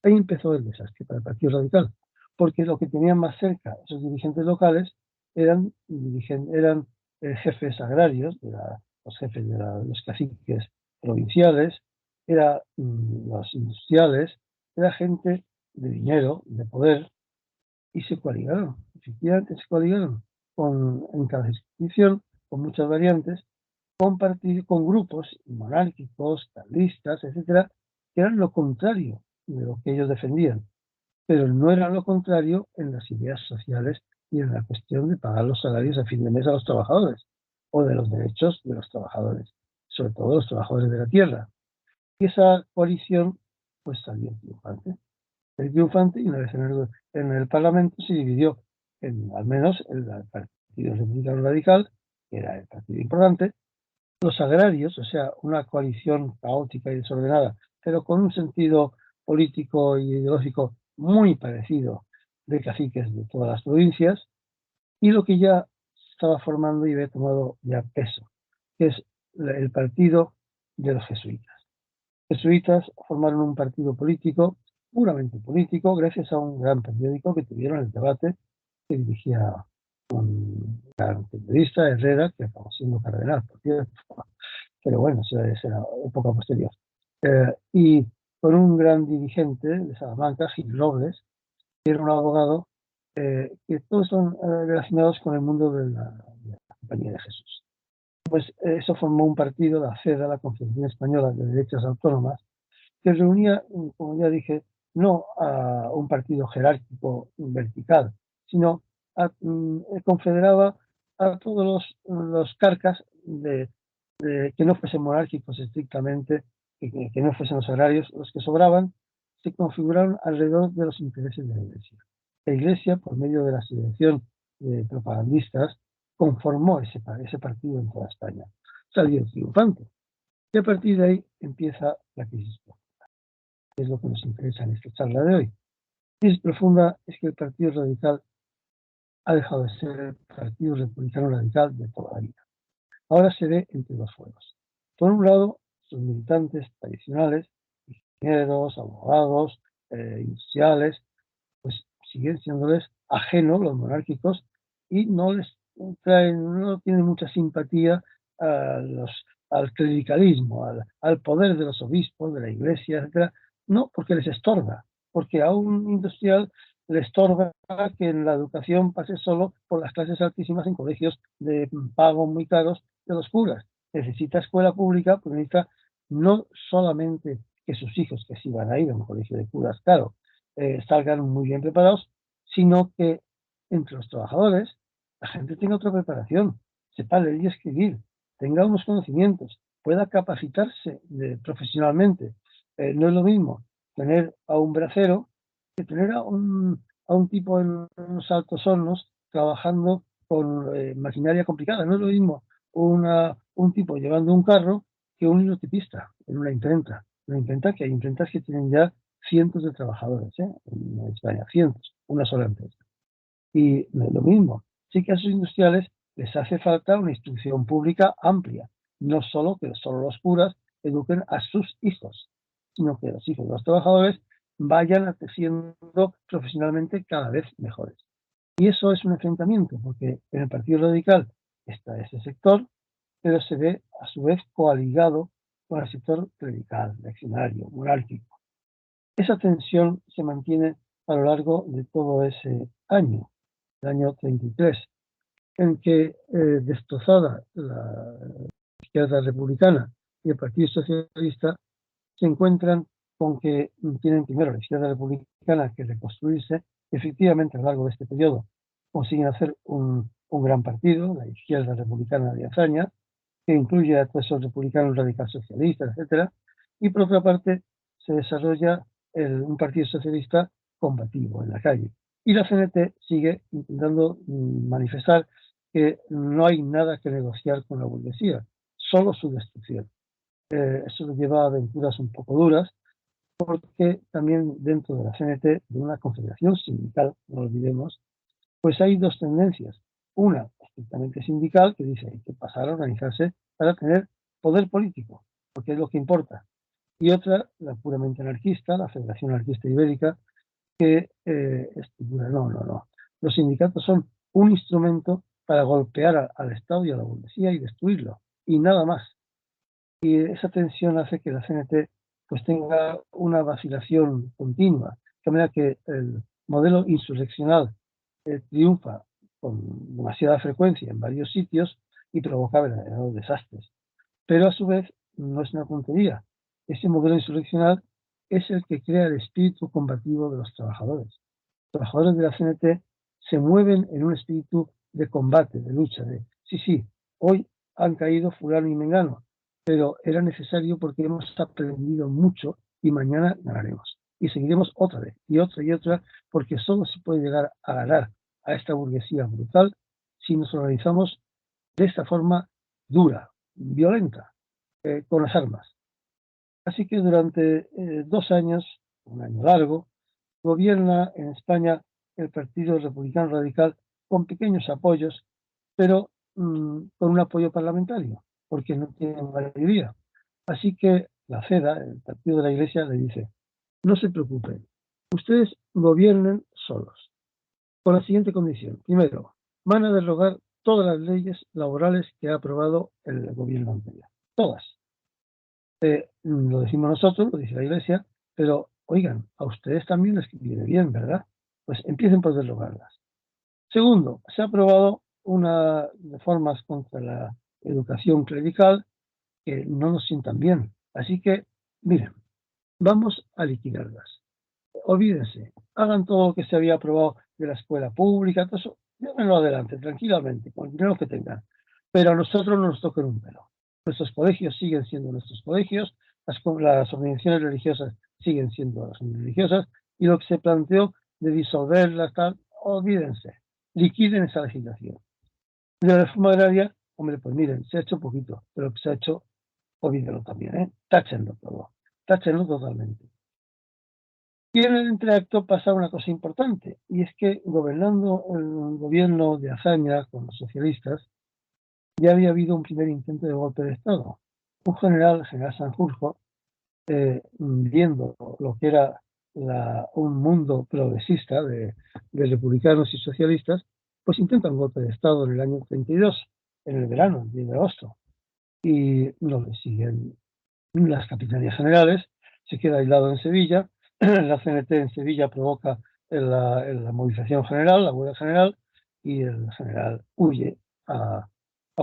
Speaker 1: Ahí empezó el desastre para el Partido Radical, porque lo que tenían más cerca esos dirigentes locales eran jefes agrarios, los jefes de los caciques provinciales, eran los industriales, era gente de dinero, de poder, y se coaligaron, efectivamente se coaligaron en cada circunscripción, con muchas variantes, con grupos monárquicos, carlistas, etcétera, que eran lo contrario de lo que ellos defendían, pero no eran lo contrario en las ideas sociales y en la cuestión de pagar los salarios a fin de mes a los trabajadores o de los derechos de los trabajadores, sobre todo los trabajadores de la tierra. Y esa coalición pues salió triunfante. El triunfante, y una vez en el Parlamento se dividió al menos el Partido Republicano Radical, que era el partido importante, los agrarios, o sea, una coalición caótica y desordenada, pero con un sentido político y ideológico muy parecido de caciques de todas las provincias, y lo que ya estaba formando y había tomado ya peso, que es el partido de los jesuitas. Los jesuitas formaron un partido político, puramente político, gracias a un gran periódico que tuvieron el debate que dirigía un gran periodista, Herrera, que acabó siendo cardenal, por cierto, pero bueno, esa era época posterior. Y con un gran dirigente de Salamanca, Gil Robles, que era un abogado, que todos son relacionados con el mundo de la Compañía de Jesús. Pues eso formó un partido, la CEDA, la Confederación Española de Derechas Autónomas, que reunía, como ya dije, no a un partido jerárquico vertical, sino confederaba a todos los carcas que no fuesen monárquicos estrictamente, que no fuesen los agrarios, los que sobraban, se configuraron alrededor de los intereses de la Iglesia. La Iglesia, por medio de la selección de propagandistas, conformó ese partido en toda España. Salió triunfante. Y a partir de ahí empieza la crisis profunda, que es lo que nos interesa en esta charla de hoy. La crisis profunda es que el Partido Radical ha dejado de ser el Partido Republicano Radical de toda la vida. Ahora se ve entre dos fuegos. Por un lado, sus militantes tradicionales, ingenieros, abogados, industriales, pues siguen siéndoles ajenos los monárquicos y no tienen mucha simpatía a al clericalismo, al poder de los obispos, de la iglesia, etcétera. No porque les estorba, porque a un industrial le estorba que en la educación pase solo por las clases altísimas en colegios de pago muy caros de los curas. Necesita escuela pública, porque necesita no solamente que sus hijos, que sí van a ir a un colegio de curas caro, salgan muy bien preparados, sino que entre los trabajadores la gente tenga otra preparación, sepa leer y escribir, tenga unos conocimientos, pueda capacitarse profesionalmente. No es lo mismo tener a un bracero que tener a un tipo en unos altos hornos trabajando con maquinaria complicada. No es lo mismo un tipo llevando un carro que un linotipista en una imprenta. Una imprenta que hay imprentas que tienen ya cientos de trabajadores, en España, cientos, una sola empresa. Y no es lo mismo. Sí que a sus industriales les hace falta una instrucción pública amplia, no solo que solo los curas eduquen a sus hijos, sino que los hijos de los trabajadores vayan siendo profesionalmente cada vez mejores. Y eso es un enfrentamiento, porque en el Partido Radical está ese sector, pero se ve a su vez coaligado con el sector clerical, reaccionario, monárquico. Esa tensión se mantiene a lo largo de todo ese año, el año 33, en que destrozada la izquierda republicana y el Partido Socialista se encuentran con que tienen primero la izquierda republicana que reconstruirse. Efectivamente, a lo largo de este periodo consiguen hacer un gran partido, la izquierda republicana de hazaña, que incluye a todos esos republicanos radical socialistas, etcétera, y por otra parte se desarrolla un partido socialista combativo en la calle. Y la CNT sigue intentando manifestar que no hay nada que negociar con la burguesía, solo su destrucción. Eso nos lleva a aventuras un poco duras, porque también dentro de la CNT, de una confederación sindical, no lo olvidemos, pues hay dos tendencias. Una estrictamente sindical, que dice hay que pasar a organizarse para tener poder político, porque es lo que importa. Y otra, la puramente anarquista, la Federación Anarquista Ibérica, que estipula, no. Los sindicatos son un instrumento para golpear al Estado y a la burguesía y destruirlo, y nada más. Y esa tensión hace que la CNT pues tenga una vacilación continua, de manera que el modelo insurreccional triunfa con demasiada frecuencia en varios sitios y provoca verdaderos desastres. Pero a su vez no es una tontería. Ese modelo insurreccional es el que crea el espíritu combativo de los trabajadores. Los trabajadores de la CNT se mueven en un espíritu de combate, de lucha, de sí, hoy han caído fulano y mengano, pero era necesario porque hemos aprendido mucho y mañana ganaremos. Y seguiremos otra vez, y otra, porque solo se puede llegar a ganar a esta burguesía brutal si nos organizamos de esta forma dura, violenta, con las armas. Así que durante 2 años, un año largo, gobierna en España el Partido Republicano Radical con pequeños apoyos, pero con un apoyo parlamentario, porque no tiene mayoría. Así que la CEDA, el Partido de la Iglesia, le dice, no se preocupen, ustedes gobiernen solos, con la siguiente condición. Primero, van a derogar todas las leyes laborales que ha aprobado el gobierno anterior. Todas. Lo decimos nosotros, lo dice la Iglesia, pero oigan, a ustedes también les viene bien, ¿verdad? Pues empiecen por derogarlas. Segundo, se ha aprobado unas reformas contra la educación clerical que no nos sientan bien. Así que, miren, vamos a liquidarlas. Olvídense, hagan todo lo que se había aprobado de la escuela pública, todo eso, llévenlo adelante, tranquilamente, con el dinero que tengan. Pero a nosotros no nos toquen un pelo. Nuestros colegios siguen siendo nuestros colegios, las organizaciones religiosas siguen siendo las religiosas, y lo que se planteó de disolverlas, tal, olvídense, liquiden esa legislación. De la reforma agraria, hombre, pues miren, se ha hecho poquito, pero se ha hecho, olvídenlo también, ¿eh? Táchenlo todo, táchenlo totalmente. Y en el entreacto pasa una cosa importante, y es que gobernando el gobierno de Azaña con los socialistas, ya había habido un primer intento de golpe de Estado. Un general, el general Sanjurjo, viendo lo que era un mundo progresista de republicanos y socialistas, pues intenta un golpe de Estado en el año 32, en el verano, el 10 de agosto, y no le siguen las capitanías generales, se queda aislado en Sevilla, la CNT en Sevilla provoca la movilización general, la huelga general, y el general huye a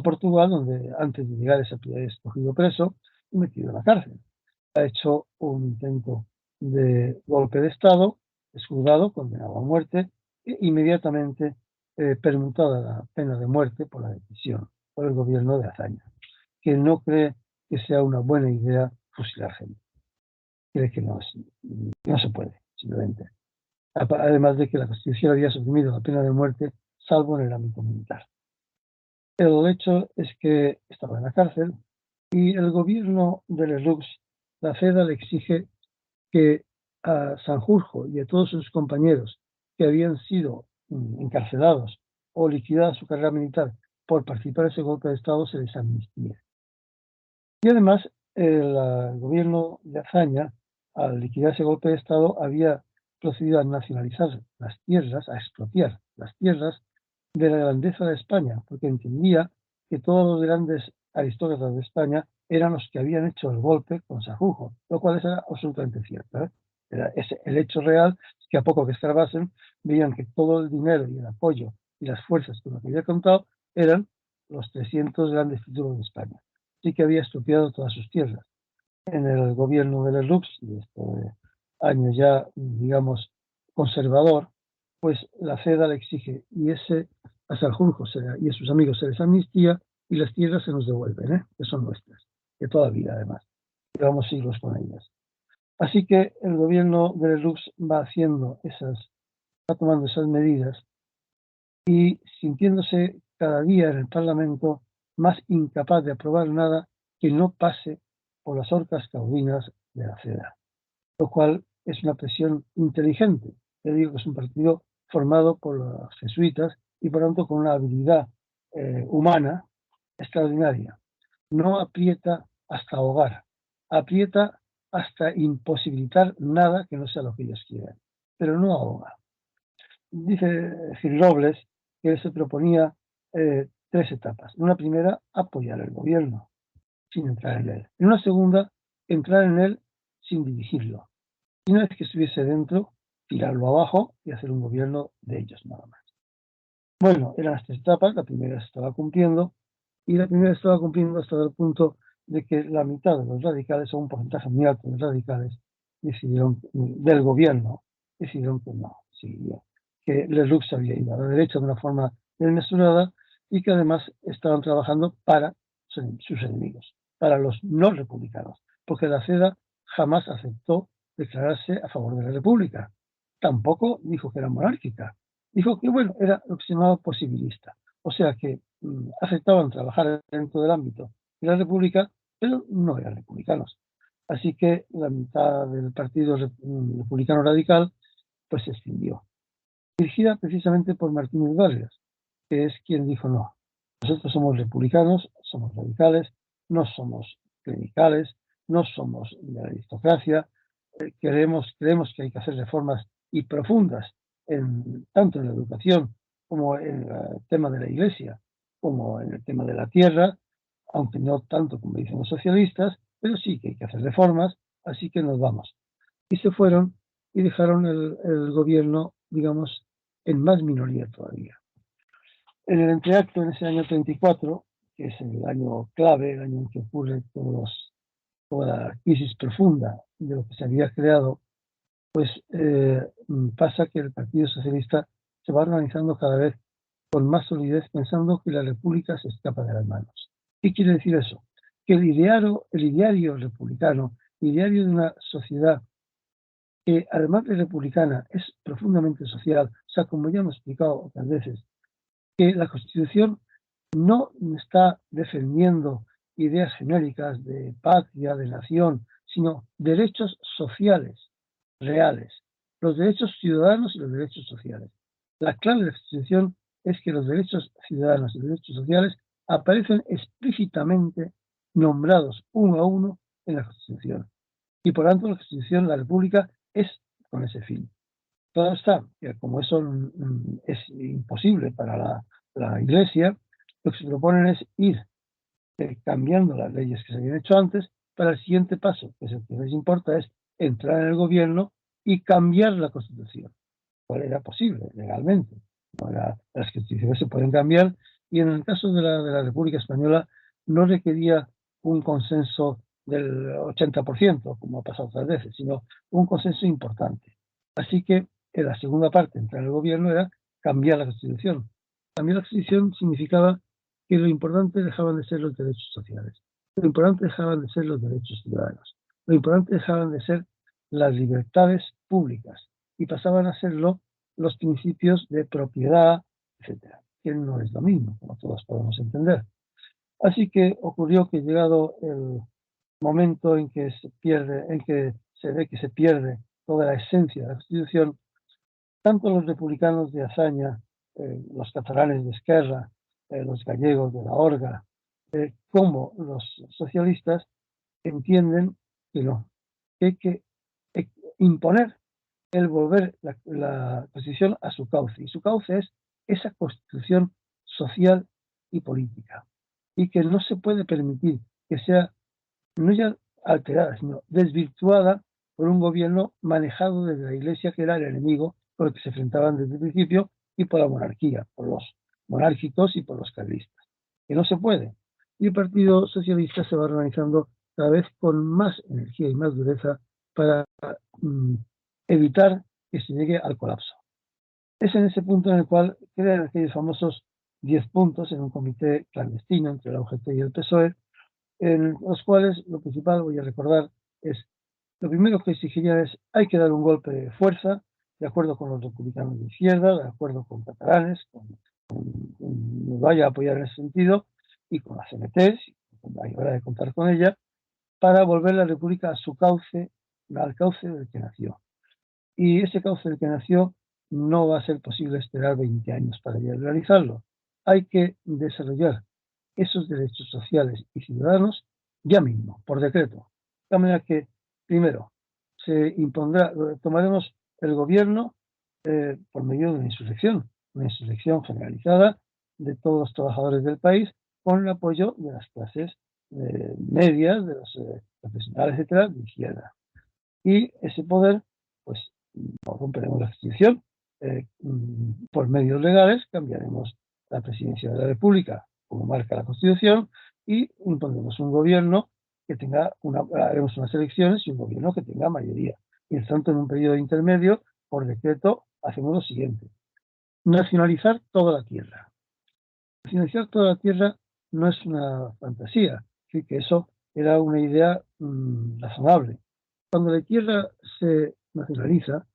Speaker 1: Portugal, donde antes de llegar es cogido preso y metido en la cárcel. Ha hecho un intento de golpe de Estado, es juzgado, condenado a muerte, e inmediatamente permutada la pena de muerte por la decisión, por el gobierno de Azaña, que no cree que sea una buena idea fusilar gente. Cree que no se puede, simplemente. Además de que la Constitución había suprimido la pena de muerte, salvo en el ámbito militar. El hecho es que estaba en la cárcel y el gobierno de Lerroux, la FEDA, le exige que a Sanjurjo y a todos sus compañeros que habían sido encarcelados o liquidada su carrera militar por participar en ese golpe de Estado se les amnistíe. Y además, el gobierno de Azaña, al liquidar ese golpe de Estado, había procedido a nacionalizar las tierras, a expropiar las tierras de la grandeza de España, porque entendía que todos los grandes aristócratas de España eran los que habían hecho el golpe con Sanjurjo, lo cual es absolutamente cierto. El hecho real es que a poco que escarbasen, veían que todo el dinero y el apoyo y las fuerzas con las que había contado eran los 300 grandes títulos de España. Sí que había expropiado todas sus tierras. En el gobierno de Lerroux, de este año ya, digamos, conservador, pues la FEDA le exige y a Sanjurjo y a sus amigos se les amnistía y las tierras se nos devuelven, que son nuestras, de toda vida además. Llevamos siglos con ellas. Así que el gobierno de Lerroux va tomando esas medidas y sintiéndose cada día en el Parlamento más incapaz de aprobar nada que no pase por las orcas caudinas de la FEDA, lo cual es una presión inteligente. Yo digo que es un partido formado por los jesuitas y por lo tanto con una habilidad humana extraordinaria. No aprieta hasta ahogar, aprieta hasta imposibilitar nada que no sea lo que ellos quieren, pero no ahoga. Dice Gil Robles que él se proponía 3 etapas. En una primera, apoyar el gobierno sin entrar en él. En una segunda, entrar en él sin dirigirlo. Y una vez que estuviese dentro, tirarlo abajo y hacer un gobierno de ellos nada más. Bueno, eran las 3 etapas. La primera se estaba cumpliendo y la primera se estaba cumpliendo hasta el punto de que la mitad de los radicales, o un porcentaje muy alto de los radicales, del gobierno, decidieron que no seguiría, que Lerroux había ido a la derecha de una forma desmesurada y que además estaban trabajando para sus enemigos, para los no republicanos, porque la CEDA jamás aceptó declararse a favor de la República. Tampoco dijo que era monárquica. Dijo que, bueno, era lo que se llamaba posibilista. O sea que aceptaban trabajar dentro del ámbito de la República, pero no eran republicanos. Así que la mitad del Partido Republicano Radical pues se extinguió, dirigida precisamente por Martínez Vargas, que es quien dijo no. Nosotros somos republicanos, somos radicales, no somos clericales, no somos de la aristocracia, creemos que hay que hacer reformas y profundas tanto en la educación como en el tema de la iglesia, como en el tema de la tierra, aunque no tanto como dicen los socialistas, pero sí que hay que hacer reformas, así que nos vamos. Y se fueron y dejaron el gobierno, digamos, en más minoría todavía. En el entreacto, en ese año 34, que es el año clave, el año en que ocurre toda la crisis profunda de lo que se había creado, pues pasa que el Partido Socialista se va organizando cada vez con más solidez, pensando que la República se escapa de las manos. ¿Qué quiere decir eso? Que el ideario republicano, el ideario de una sociedad que además de republicana es profundamente social. O sea, como ya hemos explicado otras veces, que la Constitución no está defendiendo ideas genéricas de patria, de nación, sino derechos sociales reales, los derechos ciudadanos y los derechos sociales. La clave de la Constitución es que los derechos ciudadanos y los derechos sociales aparecen explícitamente nombrados uno a uno en la Constitución. Y por tanto la Constitución de la República es con ese fin. Claro está, que como eso es imposible para la Iglesia, lo que se proponen es ir cambiando las leyes que se habían hecho antes para el siguiente paso, que es el que les importa, es entrar en el gobierno y cambiar la Constitución. Cuál era posible legalmente. No era, las constituciones se pueden cambiar y en el caso de la República Española no requería un consenso del 80%, como ha pasado otras veces, sino un consenso importante. Así que en la segunda parte, entrar en el gobierno, era cambiar la Constitución. Cambiar la Constitución significaba que lo importante dejaban de ser los derechos sociales, lo importante dejaban de ser los derechos ciudadanos, lo importante dejaban de ser las libertades públicas y pasaban a serlo los principios de propiedad, etcétera, que no es lo mismo, como todos podemos entender. Así que ocurrió que llegado el momento en que se pierde, en que se ve que se pierde toda la esencia de la Constitución, tanto los republicanos de Azaña, los catalanes de Esquerra, los gallegos de la Orga, como los socialistas entienden que no, que hay que imponer el volver la Constitución a su cauce. Y su cauce es esa Constitución social y política. Y que no se puede permitir que sea no ya alterada, sino desvirtuada por un gobierno manejado desde la Iglesia, que era el enemigo con el que se enfrentaban desde el principio, y por la monarquía, por los monárquicos y por los carlistas. Que no se puede. Y el Partido Socialista se va organizando cada vez con más energía y más dureza para evitar que se llegue al colapso. Es en ese punto en el cual crean aquellos famosos 10 puntos en un comité clandestino entre la UGT y el PSOE, en los cuales lo principal, voy a recordar, es lo primero que exigiría es hay que dar un golpe de fuerza, de acuerdo con los republicanos de izquierda, de acuerdo con catalanes, nos vaya a apoyar en ese sentido, y con la CNT, si hay hora de contar con ella, para volver la República a su cauce, al cauce del que nació. Y ese cauce del que nació no va a ser posible esperar 20 años para ya realizarlo. Hay que desarrollar esos derechos sociales y ciudadanos ya mismo, por decreto. De manera que, primero, se impondrá, tomaremos el gobierno por medio de una insurrección generalizada de todos los trabajadores del país, con el apoyo de las clases medias, de los profesionales, etcétera, de izquierda. Y ese poder, pues, no romperemos la Constitución, por medios legales cambiaremos la presidencia de la República, como marca la Constitución, y impondremos un gobierno que tenga haremos unas elecciones y un gobierno que tenga mayoría. Y en tanto, en un periodo intermedio, por decreto, hacemos lo siguiente: nacionalizar toda la tierra. Nacionalizar toda la tierra no es una fantasía, así que eso era una idea razonable. Cuando la tierra se nacionaliza,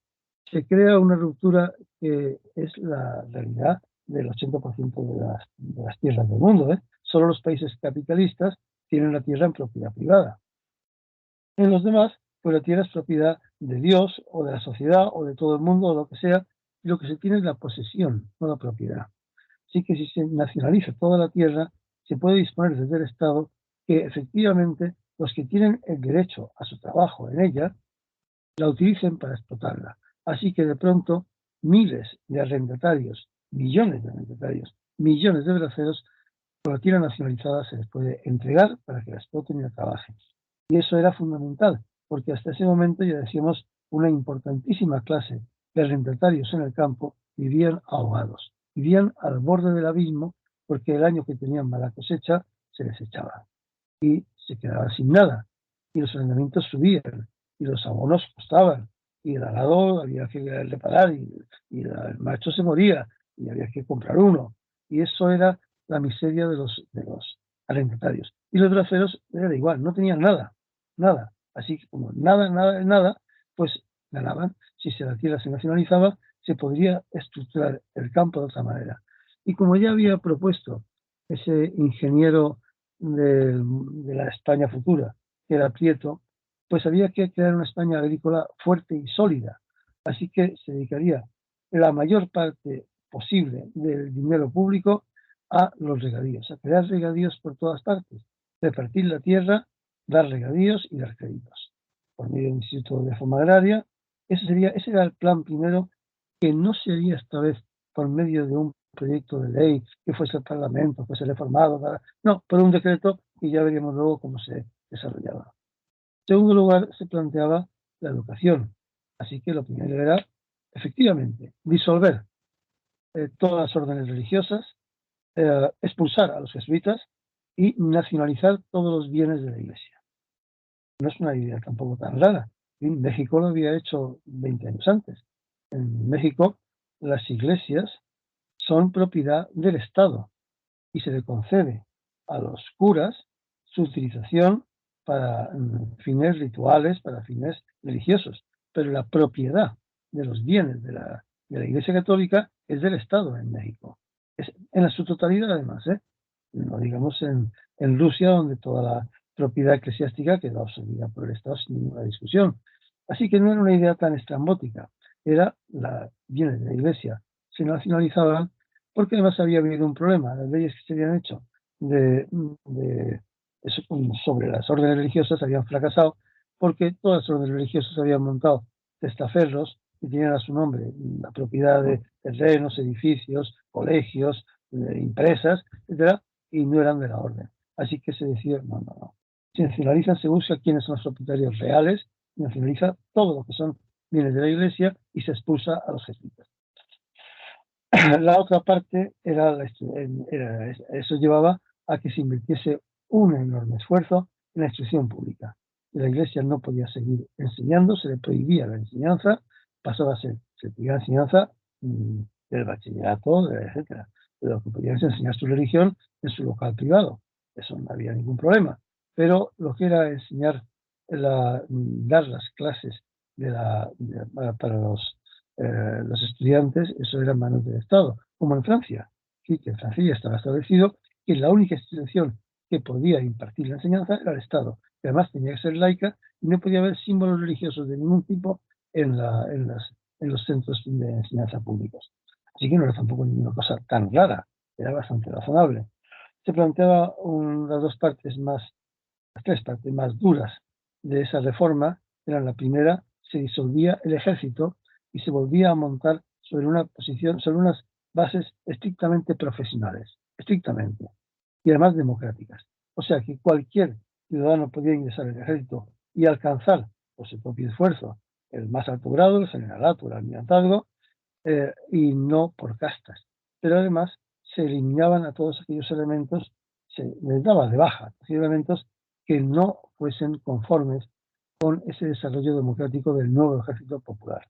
Speaker 1: se crea una ruptura que es la realidad del 80% de las tierras del mundo. Solo los países capitalistas tienen la tierra en propiedad privada. En los demás, pues la tierra es propiedad de Dios o de la sociedad o de todo el mundo o lo que sea, y lo que se tiene es la posesión, no la propiedad. Así que si se nacionaliza toda la tierra, se puede disponer desde el Estado que efectivamente los que tienen el derecho a su trabajo en ella la utilicen para explotarla. Así que de pronto miles de arrendatarios, millones de arrendatarios, millones de braceros, con la tierra nacionalizada se les puede entregar para que la exploten y la trabajen. Y eso era fundamental, porque hasta ese momento, ya decíamos, una importantísima clase de arrendatarios en el campo vivían ahogados, vivían al borde del abismo, porque el año que tenían mala cosecha se les echaba y se quedaban sin nada. Y los arrendamientos subían, y los abonos costaban, y el arado había que reparar, y el macho se moría, y había que comprar uno. Y eso era la miseria de los arrendatarios. Y los braceros era igual, no tenían nada, nada. Así que como nada, nada, nada, pues ganaban. Si la tierra se nacionalizaba, se podría estructurar el campo de otra manera. Y como ya había propuesto ese ingeniero de la España futura, que era Prieto, pues había que crear una España agrícola fuerte y sólida. Así que se dedicaría la mayor parte posible del dinero público a los regadíos, a crear regadíos por todas partes, repartir la tierra, dar regadíos y dar créditos. Por medio del Instituto de Reforma Agraria, ese era el plan primero, que no sería esta vez por medio de un proyecto de ley que fuese al Parlamento, fuese reformado, no, por un decreto, y ya veríamos luego cómo se desarrollaba. En segundo lugar, se planteaba la educación. Así que lo primero era, efectivamente, disolver todas las órdenes religiosas, expulsar a los jesuitas y nacionalizar todos los bienes de la Iglesia. No es una idea tampoco tan rara. En México lo había hecho 20 años antes. En México las iglesias son propiedad del Estado y se le concede a los curas su utilización para fines rituales, para fines religiosos, pero la propiedad de los bienes de la Iglesia Católica es del Estado en México. Es en su totalidad, además, no digamos en Rusia, donde toda la propiedad eclesiástica quedó absorbida por el Estado sin ninguna discusión. Así que no era una idea tan estrambótica, era la bienes de la Iglesia se nacionalizaban, porque además había habido un problema. Las leyes que se habían hecho sobre las órdenes religiosas habían fracasado, porque todas las órdenes religiosas habían montado testaferros que tenían a su nombre la propiedad de terrenos, edificios, colegios, empresas, etcétera, y no eran de la orden. Así que se decía, no. Se nacionaliza, se busca quiénes son los propietarios reales, se nacionaliza todo lo que son bienes de la Iglesia y se expulsa a los jesuitas. La otra parte eso llevaba a que se invirtiese un enorme esfuerzo en la instrucción pública. La Iglesia no podía seguir enseñando, se le prohibía la enseñanza, pasaba a ser, se pedía enseñanza del bachillerato, etcétera. Pero que podías enseñar su religión en su local privado, eso no había ningún problema. Pero lo que era enseñar, dar las clases para los estudiantes, eso era en manos del Estado, como en Francia. Sí, que en Francia ya estaba establecido que la única institución que podía impartir la enseñanza era el Estado, que además tenía que ser laica y no podía haber símbolos religiosos de ningún tipo en los centros de enseñanza públicos. Así que no era tampoco ninguna cosa tan rara, era bastante razonable. Se planteaba las tres partes más duras de esa reforma. Eran: la primera, se disolvía el ejército y se volvía a montar sobre unas bases estrictamente profesionales, estrictamente, y además democráticas. O sea que cualquier ciudadano podía ingresar al ejército y alcanzar por su propio esfuerzo el más alto grado, el generalato, el almirantazgo, y no por castas. Pero además se eliminaban a todos aquellos elementos, se les daba de baja a elementos que no fuesen conformes con ese desarrollo democrático del nuevo ejército popular,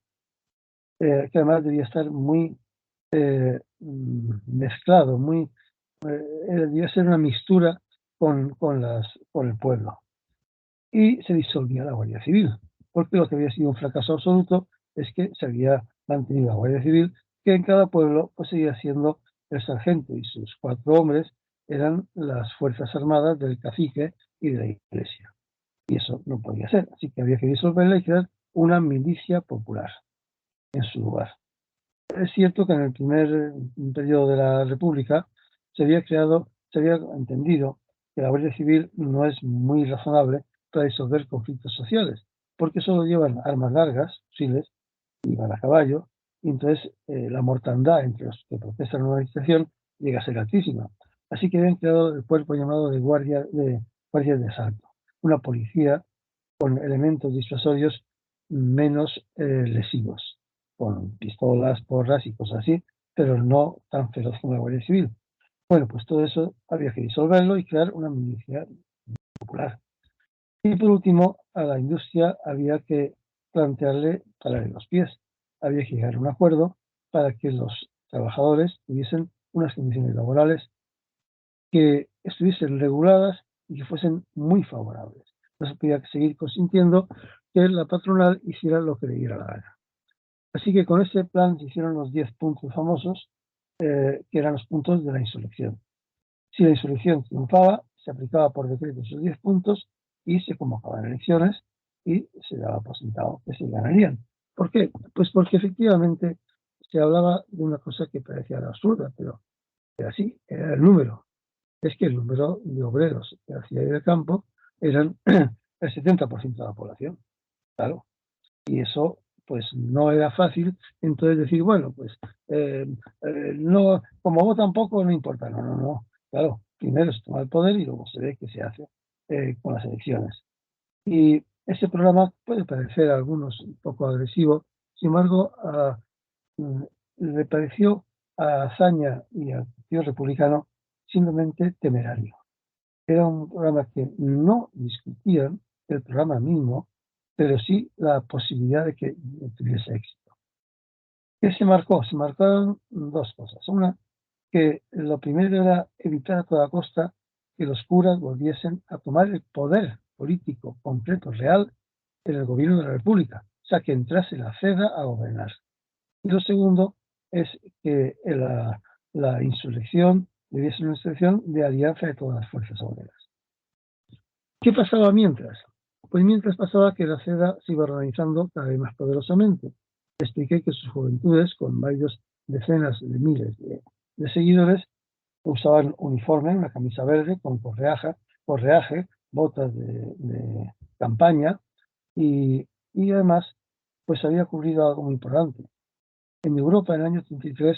Speaker 1: que además debía estar muy mezclado, debía ser una mixtura con el pueblo. Y se disolvía la Guardia Civil, porque lo que había sido un fracaso absoluto es que se había mantenido la Guardia Civil, que en cada pueblo pues seguía siendo el sargento y sus 4 hombres eran las fuerzas armadas del cacique y de la iglesia. Y eso no podía ser, así que había que disolverla y crear una milicia popular en su lugar. Es cierto que en el primer periodo de la República se había entendido que la Guardia Civil no es muy razonable para disolver conflictos sociales, porque solo llevan armas largas, fusiles, y van a caballo, y entonces la mortandad entre los que protestan una manifestación llega a ser altísima. Así que habían creado el cuerpo llamado de guardias de asalto, una policía con elementos disuasorios menos lesivos, con pistolas, porras y cosas así, pero no tan feroz como la Guardia Civil. Bueno, pues todo eso había que disolverlo y crear una milicia popular. Y por último, a la industria había que plantearle pararle los pies. Había que llegar a un acuerdo para que los trabajadores tuviesen unas condiciones laborales que estuviesen reguladas y que fuesen muy favorables. No se podía seguir consintiendo que la patronal hiciera lo que le diera la gana. Así que con ese plan se hicieron los 10 puntos famosos, que eran los puntos de la insurrección. Si la insurrección triunfaba, se aplicaba por decreto esos 10 puntos y se convocaban elecciones y se daba por sentado que se ganarían. ¿Por qué? Pues porque efectivamente se hablaba de una cosa que parecía absurda, pero era así, era el número. Es que el número de obreros de la ciudad y del campo eran el 70% de la población, claro. Y eso pues no era fácil, entonces decir, bueno, pues no, como votan poco no importa, no, claro, primero se toma el poder y luego se ve qué se hace con las elecciones. Y ese programa puede parecer a algunos un poco agresivo, sin embargo, mm, le pareció a Azaña y al Partido Republicano simplemente temerario. Era un programa que no discutían el programa mismo, pero sí la posibilidad de que tuviese éxito. ¿Qué se marcó? Se marcaron dos cosas. Una, que lo primero era evitar a toda costa que los curas volviesen a tomar el poder político completo, real, en el gobierno de la República, o sea, que entrase la CEDA a gobernar. Y lo segundo es que la insurrección debiese ser una insurrección de alianza de todas las fuerzas obreras. ¿Qué pasaba mientras? Pues mientras pasaba que la CEDA se iba organizando cada vez más poderosamente. Expliqué que sus juventudes, con varios decenas de miles de seguidores, usaban uniforme, una camisa verde con correaje, botas de campaña y además pues había ocurrido algo muy importante. En Europa, en el año 33,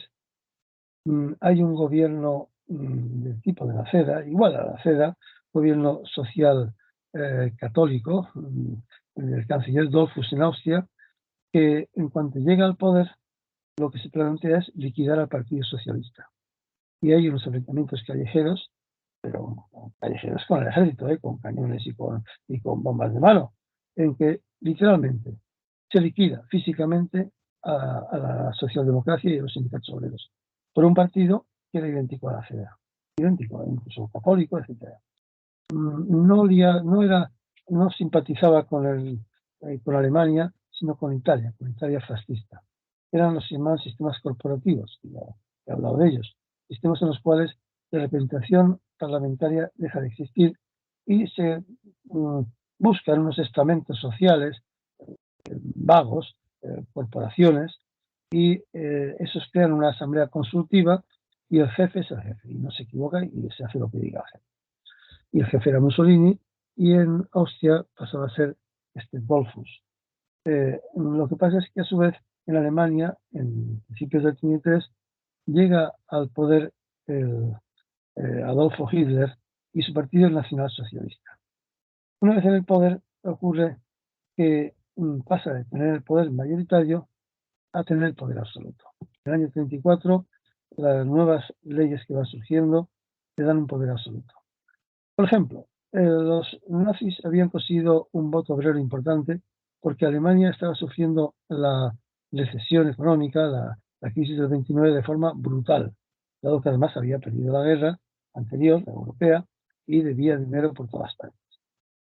Speaker 1: hay un gobierno del tipo de la CEDA, igual a la CEDA, gobierno social católico, el canciller Dollfuss en Austria, que en cuanto llega al poder, lo que se plantea es liquidar al Partido Socialista. Y hay unos enfrentamientos callejeros, pero callejeros con el ejército, con cañones y con bombas de mano, en que literalmente se liquida físicamente a la socialdemocracia y a los sindicatos obreros por un partido que era idéntico a la CEDA, idéntico, incluso católico, etc. No simpatizaba con Alemania, sino con Italia fascista. Eran los llamados sistemas corporativos, que ya he hablado de ellos, sistemas en los cuales la representación parlamentaria deja de existir y se buscan unos estamentos sociales vagos, corporaciones, y esos crean una asamblea consultiva y el jefe es el jefe, y no se equivoca y se hace lo que diga el jefe. Y el jefe era Mussolini, y en Austria pasaba a ser Dollfuss. Lo que pasa es que a su vez en Alemania, en principios del 33, llega al poder el, Adolfo Hitler y su partido el Nacional Socialista. Una vez en el poder ocurre que pasa de tener el poder mayoritario a tener el poder absoluto. En el año 34, las nuevas leyes que van surgiendo le dan un poder absoluto. Por ejemplo, los nazis habían conseguido un voto obrero importante porque Alemania estaba sufriendo la recesión económica, la crisis del 29 de forma brutal, dado que además había perdido la guerra anterior, la europea, y debía dinero por todas partes.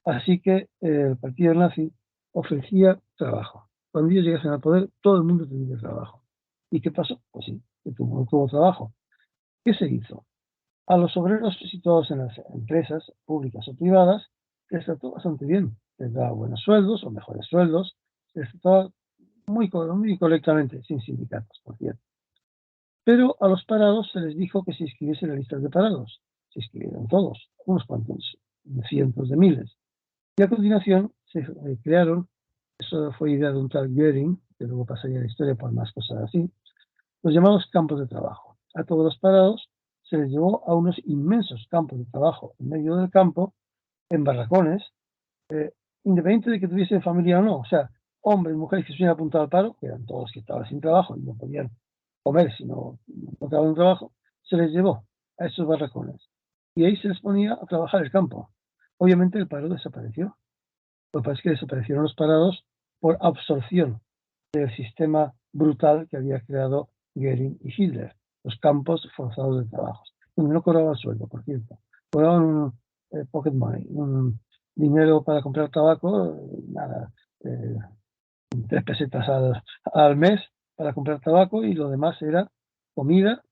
Speaker 1: Así que el partido nazi ofrecía trabajo. Cuando ellos llegasen al poder, todo el mundo tenía trabajo. ¿Y qué pasó? Pues sí, que tuvo trabajo. ¿Qué se hizo? A los obreros situados en las empresas públicas o privadas les trató bastante bien. Les daba buenos sueldos o mejores sueldos. Les trataba muy correctamente, sin sindicatos, por cierto. Pero a los parados se les dijo que se inscribiesen en la lista de parados. Se inscribieron todos, unos cuantos, cientos de miles. Y a continuación se crearon, eso fue idea de un tal Göring, que luego pasaría a la historia por más cosas así, los llamados campos de trabajo. A todos los parados se les llevó a unos inmensos campos de trabajo en medio del campo, en barracones, independiente de que tuviesen familia o no. O sea, hombres, mujeres que se hubieran apuntado al paro, que eran todos que estaban sin trabajo y no podían comer si no encontraban un trabajo, se les llevó a esos barracones. Y ahí se les ponía a trabajar el campo. Obviamente el paro desapareció. Lo que pasa es que desaparecieron los parados por absorción del sistema brutal que había creado Goering y Hitler, los campos forzados de trabajo, donde no cobraban sueldo, por cierto. Cobraban un pocket money, un dinero para comprar tabaco, nada, eh, 3 pesetas al mes para comprar tabaco y lo demás era comida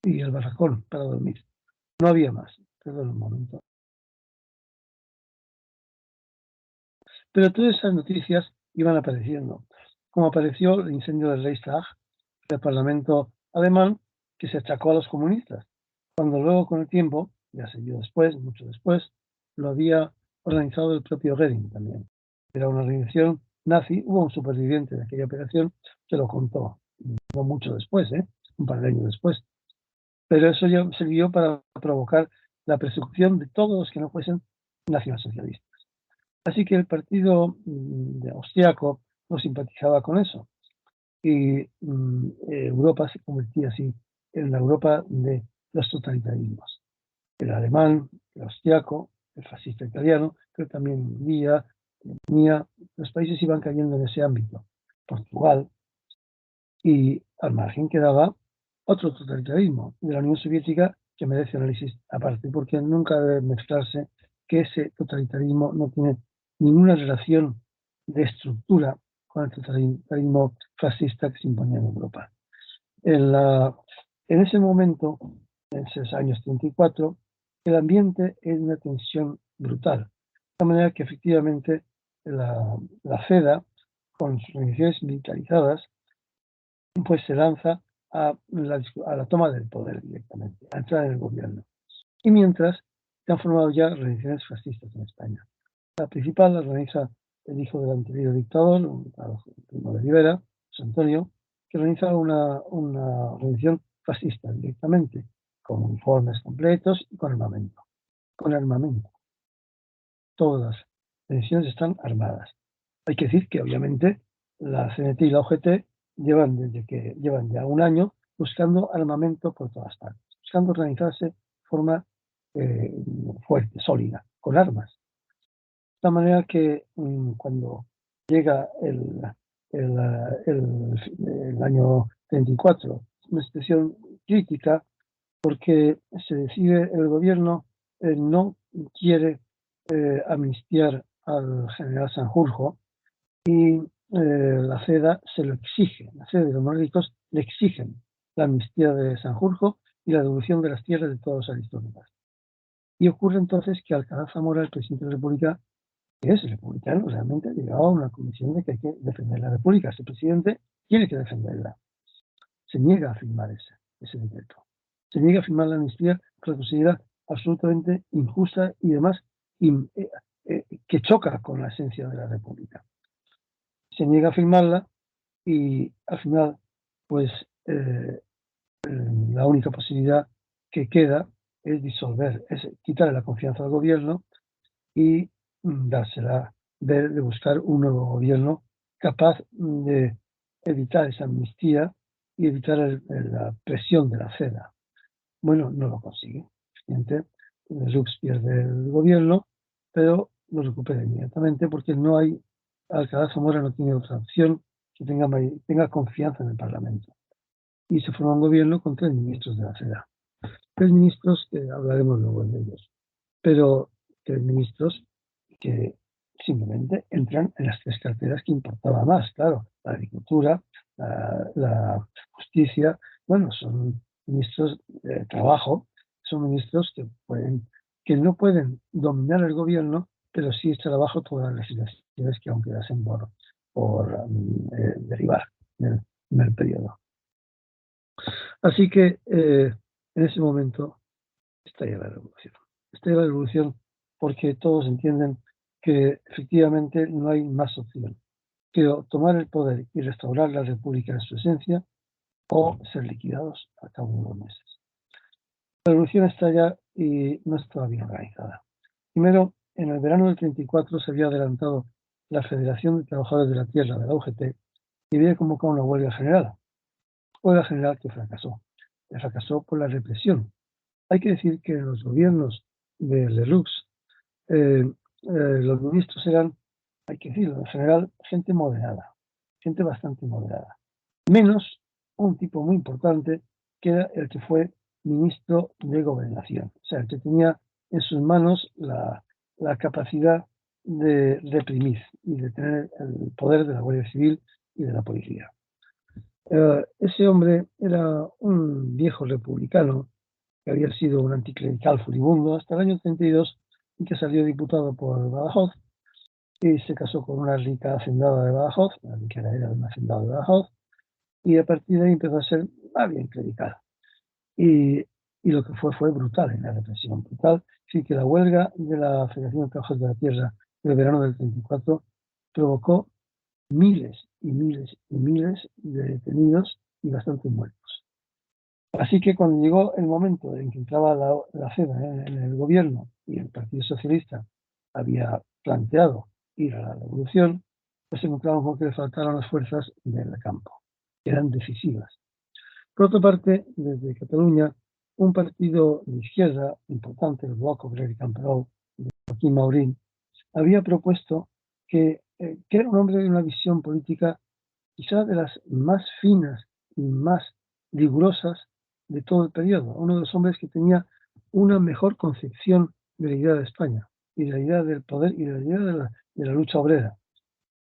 Speaker 1: y el barracón para dormir. No había más, perdón un momento. Pero todas esas noticias iban apareciendo, como apareció el incendio del Reichstag, del Parlamento alemán, que se achacó a los comunistas, cuando luego con el tiempo, ya se vio después, mucho después, lo había organizado el propio Goering también. Era una organización nazi, hubo un superviviente de aquella operación que lo contó, no mucho después, un par de años después. Pero eso ya sirvió para provocar la persecución de todos los que no fuesen nacionalsocialistas. Así que el partido austriaco no simpatizaba con eso. Y Europa se convertía así en la Europa de los totalitarismos. El alemán, el austriaco, el fascista italiano, pero también Hungría, los países iban cayendo en ese ámbito. Portugal, y al margen quedaba otro totalitarismo de la Unión Soviética que merece análisis aparte, porque nunca debe mezclarse que ese totalitarismo no tiene ninguna relación de estructura con el totalitarismo fascista que se imponía en Europa. En ese momento, en esos años 34, el ambiente es una tensión brutal, de manera que efectivamente la FEDA, con sus organizaciones militarizadas, pues se lanza a la toma del poder directamente, a entrar en el gobierno. Y mientras se han formado ya organizaciones fascistas en España. La principal la organiza el hijo del anterior dictador, Primo de Rivera, José Antonio, que organiza una organización fascista directamente, con uniformes completos y con armamento. Con armamento. Todas las organizaciones están armadas. Hay que decir que obviamente la CNT y la OGT llevan ya un año buscando armamento por todas partes, buscando organizarse de forma fuerte, sólida, con armas. De tal manera que cuando llega el año 34, una situación crítica porque se decide, el gobierno no quiere amnistiar al general Sanjurjo y la CEDA se lo exige, la CEDA y los monárquicos le exigen la amnistía de Sanjurjo y la devolución de las tierras de todos los aristócratas. Y ocurre entonces que Alcalá Zamora, el presidente de la República, que es republicano, realmente llegaba a una comisión de que hay que defender la República. Ese presidente tiene que defenderla. Se niega a firmar ese decreto. Se niega a firmar la amnistía que la considera absolutamente injusta y demás que choca con la esencia de la República. Se niega a firmarla y al final, pues la única posibilidad que queda es disolver, es quitarle la confianza al gobierno y dársela, de buscar un nuevo gobierno capaz de evitar esa amnistía y evitar la presión de la CEDA. Bueno, no lo consigue. Lux pierde el gobierno, pero lo recupera inmediatamente porque Alcalá Zamora no tiene otra opción que tenga confianza en el Parlamento. Y se forma un gobierno con 3 ministros de la CEDA. 3 ministros que hablaremos luego de ellos, pero 3 ministros que simplemente entran en las 3 carteras que importaba más, claro, la agricultura, la justicia, bueno, son ministros de trabajo, son ministros que no pueden dominar el gobierno, pero sí echar abajo todas las legislaciones que aún quedasen por derivar en el periodo. Así que en ese momento estalla la revolución. Estalla la revolución porque todos entienden que efectivamente no hay más opción que tomar el poder y restaurar la República en su esencia o ser liquidados al cabo de unos meses. La revolución estalla y no estaba bien organizada. Primero, en el verano del 34 se había adelantado la Federación de Trabajadores de la Tierra de la UGT y había convocado una huelga general que fracasó. Fracasó por la represión. Hay que decir que en los gobiernos de Lerroux los ministros eran, hay que decirlo, en general, gente moderada, gente bastante moderada. Menos un tipo muy importante que era el que fue ministro de Gobernación, o sea, el que tenía en sus manos la capacidad de reprimir y de tener el poder de la Guardia Civil y de la policía. Ese hombre era un viejo republicano que había sido un anticlerical furibundo hasta el año 32 y que salió diputado por Badajoz y se casó con una rica hacendada de Badajoz, la que era de un hacendado de Badajoz, y a partir de ahí empezó a ser más bien clerical. Y lo que fue brutal en la represión, brutal. Sí, que la huelga de la Federación de Trabajadores de la Tierra del verano del 34 provocó miles y miles y miles de detenidos y bastantes muertos. Así que cuando llegó el momento en que entraba la CEDA en el gobierno y el Partido Socialista había planteado ir a la revolución, pues se encontraban con que le faltaron las fuerzas del campo, que eran decisivas. Por otra parte, desde Cataluña, un partido de izquierda importante, el Bloc Obrer y Camperol, de Joaquín Maurín, había propuesto que era un hombre de una visión política quizás de las más finas y más rigurosas de todo el periodo, uno de los hombres que tenía una mejor concepción de la idea de España y de la idea del poder y de la idea de la lucha obrera.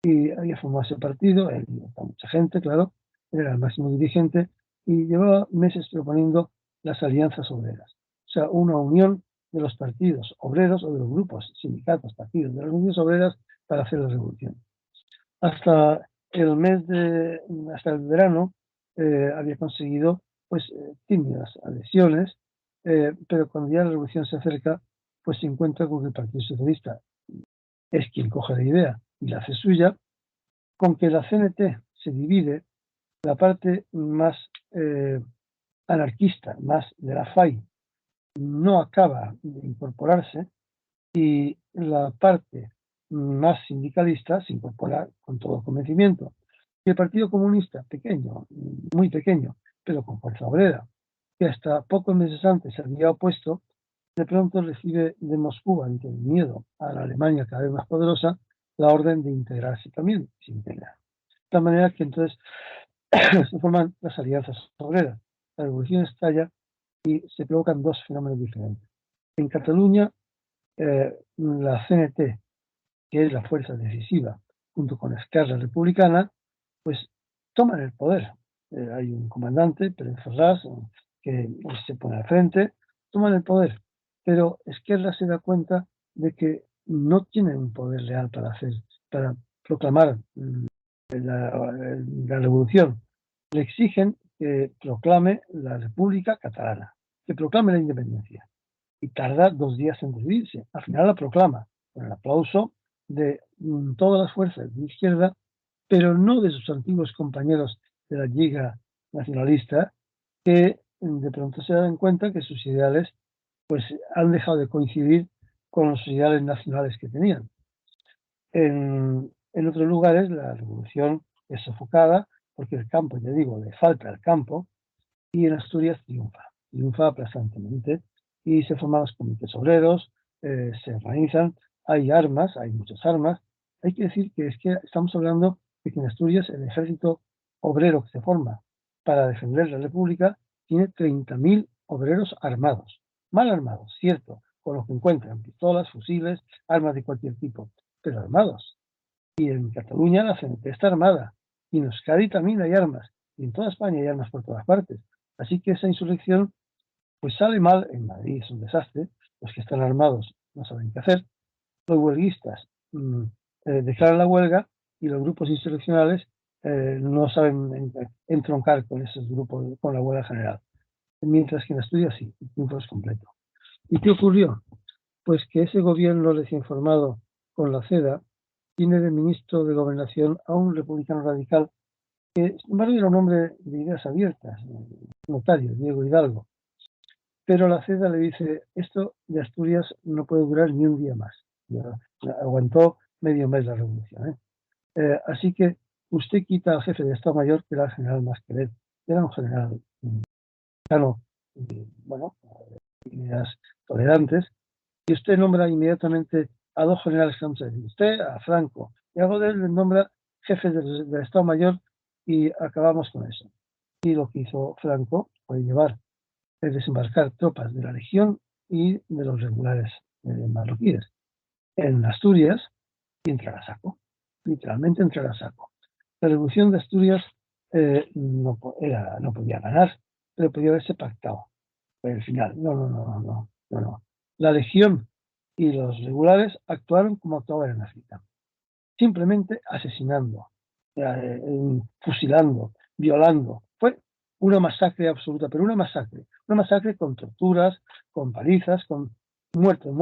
Speaker 1: Y había formado ese partido, él y mucha gente, claro, él era el máximo dirigente y llevaba meses proponiendo las alianzas obreras, o sea, una unión de los partidos obreros o de los grupos, sindicatos, partidos de las uniones obreras para hacer la revolución. Hasta hasta el verano, había conseguido pues tímidas adhesiones, pero cuando ya la revolución se acerca, pues se encuentra con que el Partido Socialista es quien coge la idea y la hace suya, con que la CNT se divide, la parte más anarquista, más de la FAI, no acaba de incorporarse y la parte más sindicalista se incorpora con todo convencimiento. Y el Partido Comunista, pequeño, muy pequeño, pero con fuerza obrera, que hasta pocos meses antes se había opuesto, de pronto recibe de Moscú, ante el miedo a la Alemania cada vez más poderosa, la orden de integrarse también, se integra. De tal manera que entonces se forman las alianzas obreras. La revolución estalla y se provocan dos fenómenos diferentes. En Cataluña, la CNT, que es la fuerza decisiva, junto con Esquerra Republicana, pues toman el poder. Hay un comandante, Pérez Ferraz, que se pone al frente, toman el poder. Pero Esquerra se da cuenta de que no tienen un poder real para proclamar la revolución. Le exigen que proclame la República Catalana, que proclame la independencia. Y tarda 2 días en decidirse. Al final la proclama, con el aplauso de todas las fuerzas de izquierda, pero no de sus antiguos compañeros de la Lliga Nacionalista, que de pronto se dan cuenta que sus ideales pues han dejado de coincidir con los ideales nacionales que tenían. En otros lugares la revolución es sofocada porque el campo, ya digo, le falta el campo, y en Asturias triunfa aplastantemente y se forman los comités obreros, se organizan, hay armas, hay muchas armas. Hay que decir que es que estamos hablando de que en Asturias el ejército obrero que se forma para defender la República tiene 30.000 obreros armados, mal armados, cierto, con lo que encuentran pistolas, fusiles, armas de cualquier tipo, pero armados. Y en Cataluña la CNT está armada, y en Euskadi también hay armas, y en toda España hay armas por todas partes. Así que esa insurrección pues sale mal. En Madrid es un desastre, los que están armados no saben qué hacer, los huelguistas declaran la huelga y los grupos insurreccionales no saben entroncar con esos grupos, con la huelga general. Mientras que en Asturias sí, el triunfo es completo. ¿Y qué ocurrió? Pues que ese gobierno recién formado con la CEDA tiene de ministro de Gobernación a un republicano radical que, sin embargo, era un hombre de ideas abiertas, notario, Diego Hidalgo. Pero la CEDA le dice, esto de Asturias no puede durar ni un día más. Ya aguantó medio mes la revolución. Así que usted quita al jefe de Estado Mayor, que era el general Masquelet, que era un general mexicano, bueno, ideas tolerantes, y usted nombra inmediatamente a dos generales franceses, usted a Franco, y a Godel le nombra jefe del Estado Mayor y acabamos con eso. Y lo que hizo Franco fue desembarcar tropas de la Legión y de los regulares marroquíes en Asturias, y entrar a saco, literalmente entrar a saco. La revolución de Asturias no podía ganar, pero podía haberse pactado. Pero al final, no. La legión y los regulares actuaron como actuaban en África, simplemente asesinando, fusilando, violando. Fue una masacre absoluta, pero una masacre con torturas, con palizas, con muertos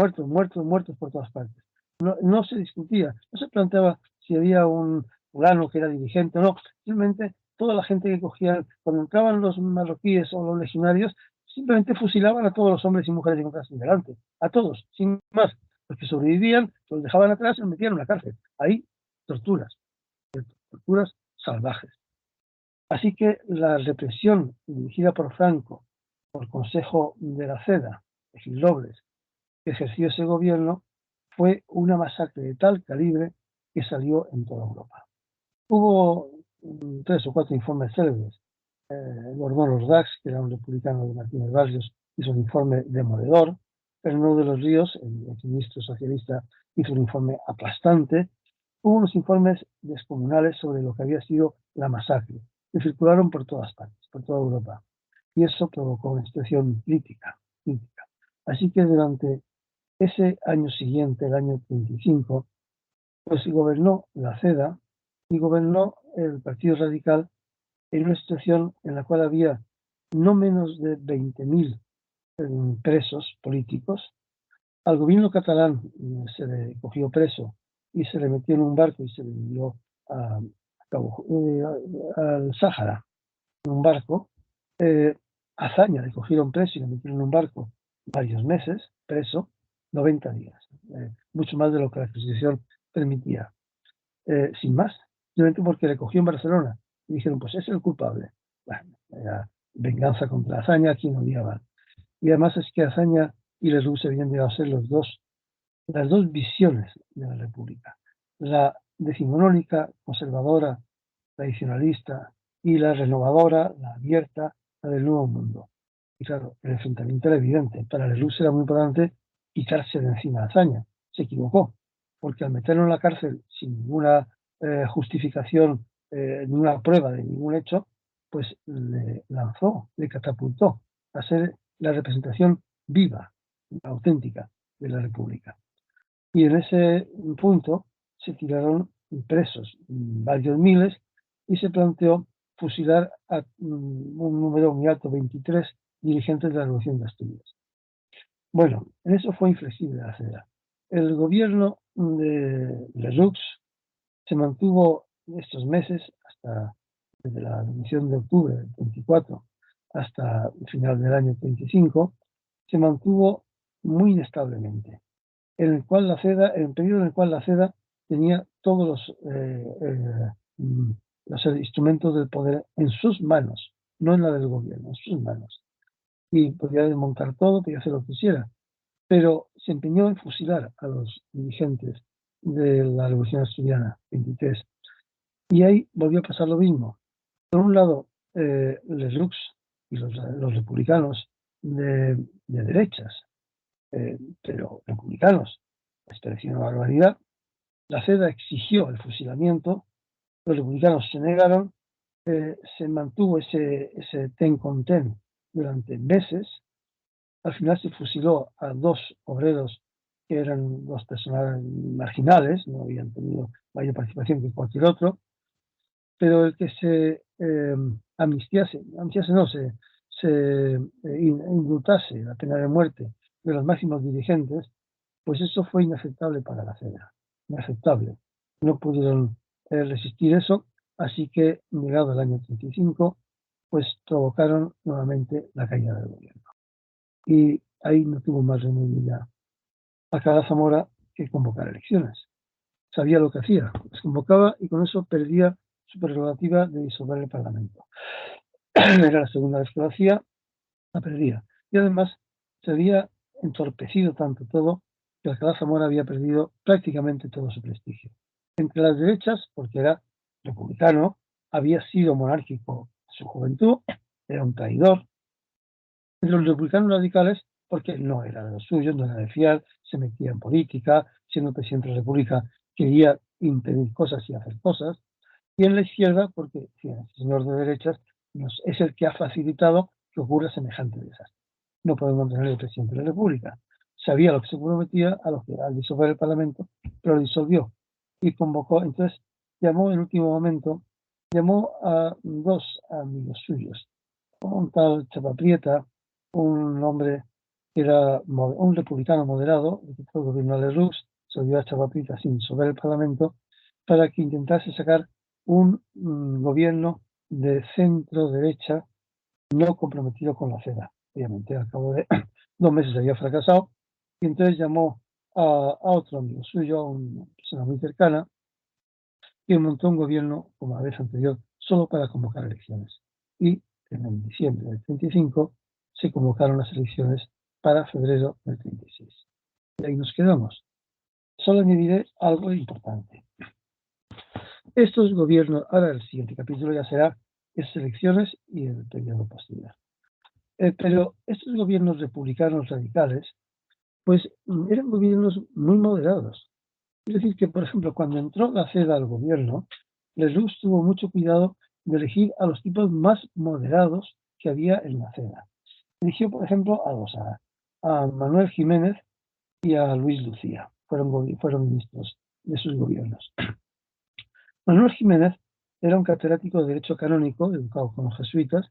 Speaker 1: por todas partes. No se discutía, no se planteaba si había un fulano que era dirigente o no, simplemente toda la gente que cogían, cuando entraban los marroquíes o los legionarios, simplemente fusilaban a todos los hombres y mujeres que encontrasen delante, a todos, sin más. Los que sobrevivían, los dejaban atrás y los metían en una cárcel. Ahí, torturas, torturas salvajes. Así que la represión dirigida por Franco, por Consejo de la Ceda, de Gil Robles, que ejerció ese gobierno, fue una masacre de tal calibre que salió en toda Europa. Hubo 3 o 4 informes célebres. Gordón Ordax, que era un republicano de Martínez Barrios, hizo un informe demoledor. Fernando de los Ríos, el exministro socialista, hizo un informe aplastante. Hubo unos informes descomunales sobre lo que había sido la masacre, que circularon por todas partes, por toda Europa. Y eso provocó una situación crítica. Así que durante ese año siguiente, el año 35, pues gobernó la CEDA y gobernó el Partido Radical en una situación en la cual había no menos de 20.000 presos políticos. Al gobierno catalán se le cogió preso y se le metió en un barco y se le envió al Sáhara en un barco. Azaña le cogieron preso y le metieron en un barco varios meses, preso, 90 días, mucho más de lo que la Constitución permitía. Sin más, simplemente porque le cogió en Barcelona y dijeron, pues es el culpable. Bueno, era venganza contra Azaña, a quien odiaban. Y además es que Azaña y Lerroux habían llegado a ser las dos visiones de la República. La decimonónica, conservadora, tradicionalista, y la renovadora, la abierta, la del nuevo mundo. Y claro, el enfrentamiento era evidente. Para Lerroux era muy importante quitarse de encima a Azaña. Se equivocó, porque al meterlo en la cárcel sin ninguna justificación, ninguna prueba de ningún hecho, pues le lanzó, le catapultó a ser la representación viva, auténtica de la República. Y en ese punto se tiraron presos varios miles y se planteó fusilar a un número muy alto, 23 dirigentes de la Revolución de Asturias. Bueno, en eso fue inflexible la CEDA. El gobierno de Lerroux se mantuvo estos meses, desde la Revolución de octubre del 24 hasta el final del año 35, se mantuvo muy inestablemente, en el periodo en el cual la CEDA tenía todos los instrumentos del poder en sus manos, no en la del gobierno, en sus manos. Y podía desmontar todo, podía hacer lo que quisiera, pero se empeñó en fusilar a los dirigentes de la Revolución Asturiana 23. Y ahí volvió a pasar lo mismo. Por un lado, Lerroux y los republicanos de derechas, pero republicanos, les pareció una barbaridad. La CEDA exigió el fusilamiento, los republicanos se negaron, se mantuvo ese ten con ten durante meses. Al final se fusiló a 2 obreros que eran 2 personas marginales, no habían tenido mayor participación que cualquier otro, pero el que se amnistiase no, indultase la pena de muerte de los máximos dirigentes, pues eso fue inaceptable para la CEDA, inaceptable. No pudieron resistir eso, así que, llegado el año 35, pues provocaron nuevamente la caída del gobierno. Y ahí no tuvo más remedio ya Alcalá Zamora que convocar elecciones. Sabía lo que hacía, las convocaba y con eso perdía su prerrogativa de disolver el Parlamento. Era la segunda vez que lo hacía, la perdía. Y además se había entorpecido tanto todo que Alcalá Zamora había perdido prácticamente todo su prestigio. Entre las derechas, porque era republicano, había sido monárquico en su juventud, era un traidor. Entre los republicanos radicales, porque no era de los suyos, no era de fiar, se metía en política, siendo presidente de la República, quería impedir cosas y hacer cosas, y en la izquierda porque el señor de derechas es el que ha facilitado que ocurra semejante desastre. No podemos tener el presidente de la República. Sabía lo que se prometía al disolver el Parlamento, pero lo disolvió y convocó, entonces llamó en último momento, llamó a dos amigos suyos, un tal Chavaprieta, un hombre que era un republicano moderado, que fue el gobierno de Lerroux, se dio a Chavaprieta sin disolver el Parlamento, para que intentase sacar un gobierno de centro-derecha no comprometido con la CEDA. Obviamente, al cabo de 2 meses había fracasado, y entonces llamó a otro amigo suyo, a una persona muy cercana, que montó un gobierno, como la vez anterior, solo para convocar elecciones. Y en diciembre del 35 se convocaron las elecciones para febrero del 36. Y ahí nos quedamos. Solo añadiré algo importante. Estos gobiernos, ahora el siguiente capítulo ya será esas elecciones y el periodo posterior. Pero estos gobiernos republicanos radicales, pues eran gobiernos muy moderados. Es decir, que por ejemplo, cuando entró la CEDA al gobierno, Lerroux tuvo mucho cuidado de elegir a los tipos más moderados que había en la CEDA. Eligió, por ejemplo, a Manuel Jiménez y a Luis Lucía. Fueron ministros de sus gobiernos. Manuel Jiménez era un catedrático de Derecho Canónico, educado con los jesuitas,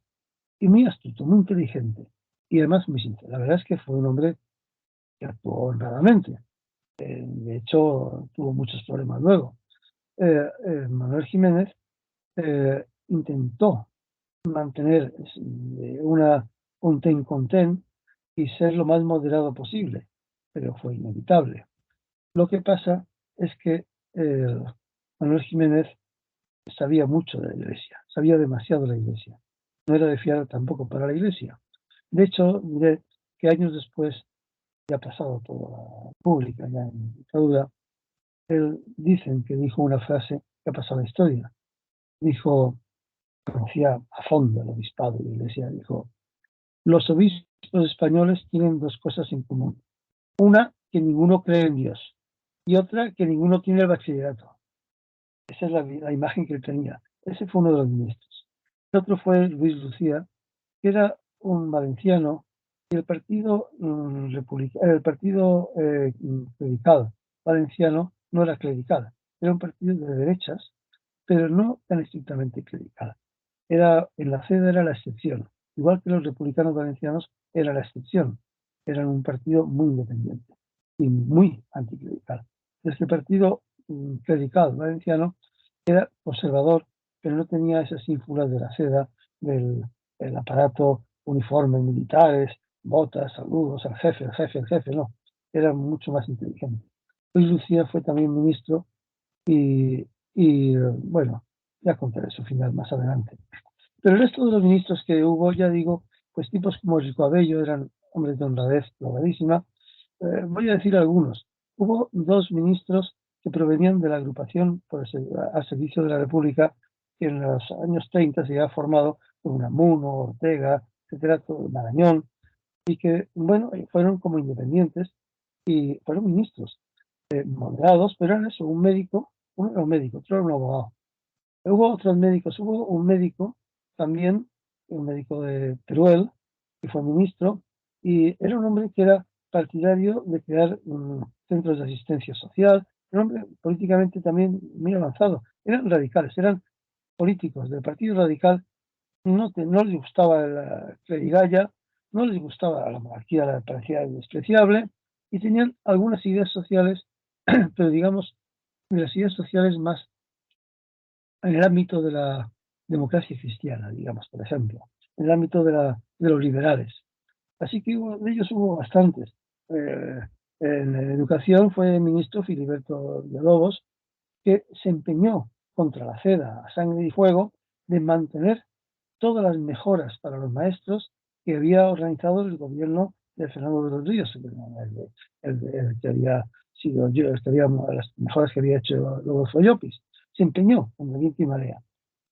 Speaker 1: y muy astuto, muy inteligente, y además muy sincero. La verdad es que fue un hombre que actuó honradamente. De hecho, tuvo muchos problemas luego. Manuel Jiménez intentó mantener un ten con ten y ser lo más moderado posible, pero fue inevitable. Lo que pasa es que Manuel Jiménez sabía mucho de la Iglesia, sabía demasiado de la Iglesia. No era de fiar tampoco para la Iglesia. De hecho, diré que años después, ya pasado toda la pública, ya en dictadura, dicen que dijo una frase que ha pasado a la historia. Dijo, conocía a fondo el obispado y la Iglesia, dijo, los obispos españoles tienen dos cosas en común. Una, que ninguno cree en Dios, y otra, que ninguno tiene el bachillerato. Esa es la imagen que él tenía. Ese fue uno de los ministros. El otro fue Luis Lucía, que era un valenciano, y el partido clerical valenciano no era clerical, era un partido de derechas, pero no tan estrictamente clerical. En la CEDA era la excepción, igual que los republicanos valencianos era la excepción. Eran un partido muy independiente y muy anticlerical. Este partido clerical valenciano era conservador, pero no tenía esas ínfulas de la CEDA, del aparato, uniformes militares, botas, saludos al jefe, el jefe, no. Era mucho más inteligente. Luis Lucía fue también ministro y bueno, ya contaré su final más adelante. Pero el resto de los ministros que hubo, ya digo, pues tipos como Rico Abello eran hombres de honradez probadísima. Voy a decir algunos. Hubo dos ministros que provenían de la agrupación al servicio de la República, que en los años 30 se había formado por Unamuno, Ortega, etcétera, Marañón, y que, bueno, fueron como independientes y fueron ministros moderados, pero eran eso, un médico, uno era un médico, otro era un abogado. Hubo otros médicos, hubo un médico también, un médico de Teruel, que fue ministro, y era un hombre que era partidario de crear centros de asistencia social, un hombre políticamente también muy avanzado. Eran radicales, eran políticos del Partido Radical, no les gustaba la clerigalla, no les gustaba la monarquía, la parecía despreciable, y tenían algunas ideas sociales, pero digamos, de las ideas sociales más en el ámbito de la democracia cristiana, digamos, por ejemplo, en el ámbito de los liberales. Así que de ellos hubo bastantes. Eh, en educación fue ministro Filiberto Villalobos, que se empeñó contra la CEDA a sangre y fuego de mantener todas las mejoras para los maestros que había organizado el gobierno de Fernando de los Ríos, el que había sido las mejoras que había hecho Rodolfo Llopis. Se empeñó con viento y marea,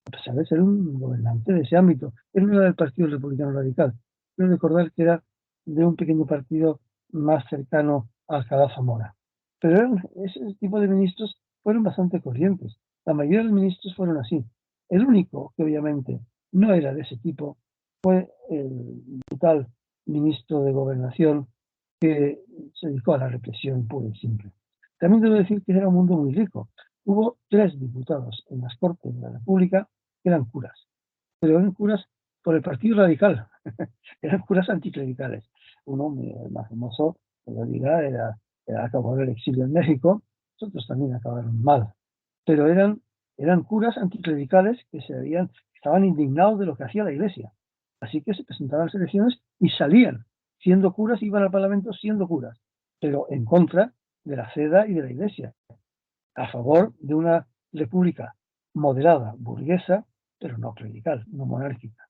Speaker 1: a pesar de ser un gobernante de ese ámbito. Él no era del Partido Republicano Radical. Quiero recordar que era de un pequeño partido más cercano a Alcalá Zamora. Pero ese tipo de ministros fueron bastante corrientes. La mayoría de los ministros fueron así. El único que obviamente no era de ese tipo fue el brutal ministro de Gobernación que se dedicó a la represión pura y simple. También debo decir que era un mundo muy rico. Hubo 3 diputados en las Cortes de la República que eran curas, pero eran curas por el Partido Radical, eran curas anticlericales. Uno, el más famoso, en realidad, acabó en el exilio en México, los otros también acabaron mal, pero eran curas anticlericales que estaban indignados de lo que hacía la Iglesia. Así que se presentaban a las elecciones y salían siendo curas, iban al Parlamento siendo curas, pero en contra de la CEDA y de la Iglesia, a favor de una república moderada, burguesa, pero no clerical, no monárquica.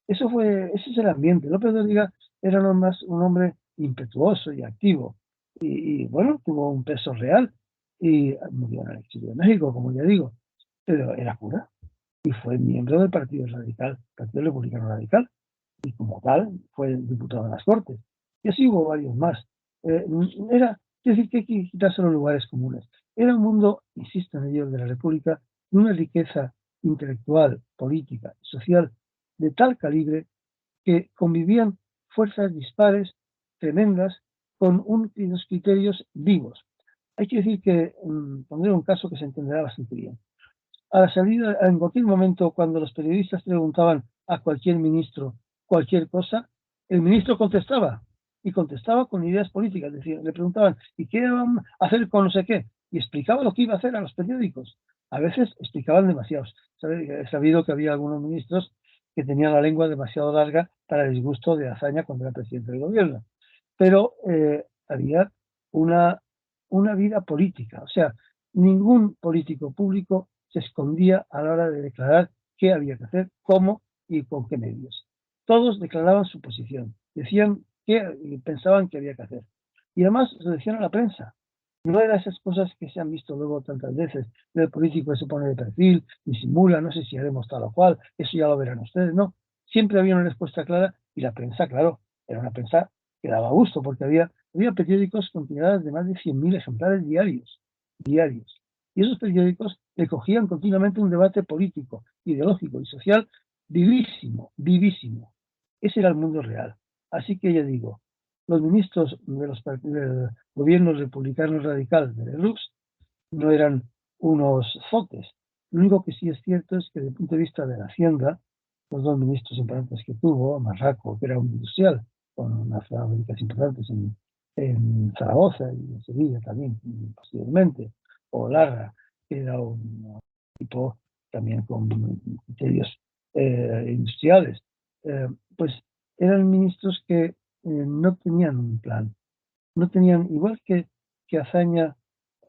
Speaker 1: Ese es el ambiente. López de Origa era más un hombre impetuoso y activo, y bueno, tuvo un peso real, y murió en el exilio de México, como ya digo, pero era cura, y fue miembro del Partido Radical, Partido Republicano Radical, y como tal fue diputado en las Cortes. Y así hubo varios más. Quiero decir que hay que quitarse los lugares comunes. Era un mundo, insisto en ello, de la República, de una riqueza intelectual, política y social de tal calibre que convivían fuerzas dispares, tremendas, con unos criterios vivos. Hay que decir que, pondré un caso que se entenderá bastante bien. A la salida, en cualquier momento, cuando los periodistas preguntaban a cualquier ministro cualquier cosa, el ministro contestaba, y contestaba con ideas políticas. Es decir, le preguntaban, ¿y qué van a hacer con no sé qué? Y explicaba lo que iba a hacer a los periódicos. A veces explicaban demasiados. He sabido que había algunos ministros que tenían la lengua demasiado larga para el disgusto de Azaña cuando era presidente del gobierno. Pero había una, una vida política. O sea, ningún político público se escondía a la hora de declarar qué había que hacer, cómo y con qué medios. Todos declaraban su posición, decían qué pensaban que había que hacer. Y además lo decían a la prensa. No eran esas cosas que se han visto luego tantas veces, el político que se pone de perfil, disimula, no sé si haremos tal o cual, eso ya lo verán ustedes, no. Siempre había una respuesta clara y la prensa, claro, era una prensa que daba gusto porque había periódicos con tiradas de más de 100.000 ejemplares diarios, diarios. Y esos periódicos recogían continuamente un debate político, ideológico y social vivísimo, vivísimo. Ese era el mundo real. Así que ya digo, los ministros del gobierno republicano radical de Lerroux no eran unos zotes. Lo único que sí es cierto es que desde el punto de vista de la Hacienda, los 2 ministros importantes que tuvo, Marraco, que era un industrial, con unas fábricas importantes en Zaragoza y en Sevilla también, posteriormente, o Larra, que era un tipo también con criterios industriales, pues eran ministros que no tenían un plan, no tenían, igual que Azaña,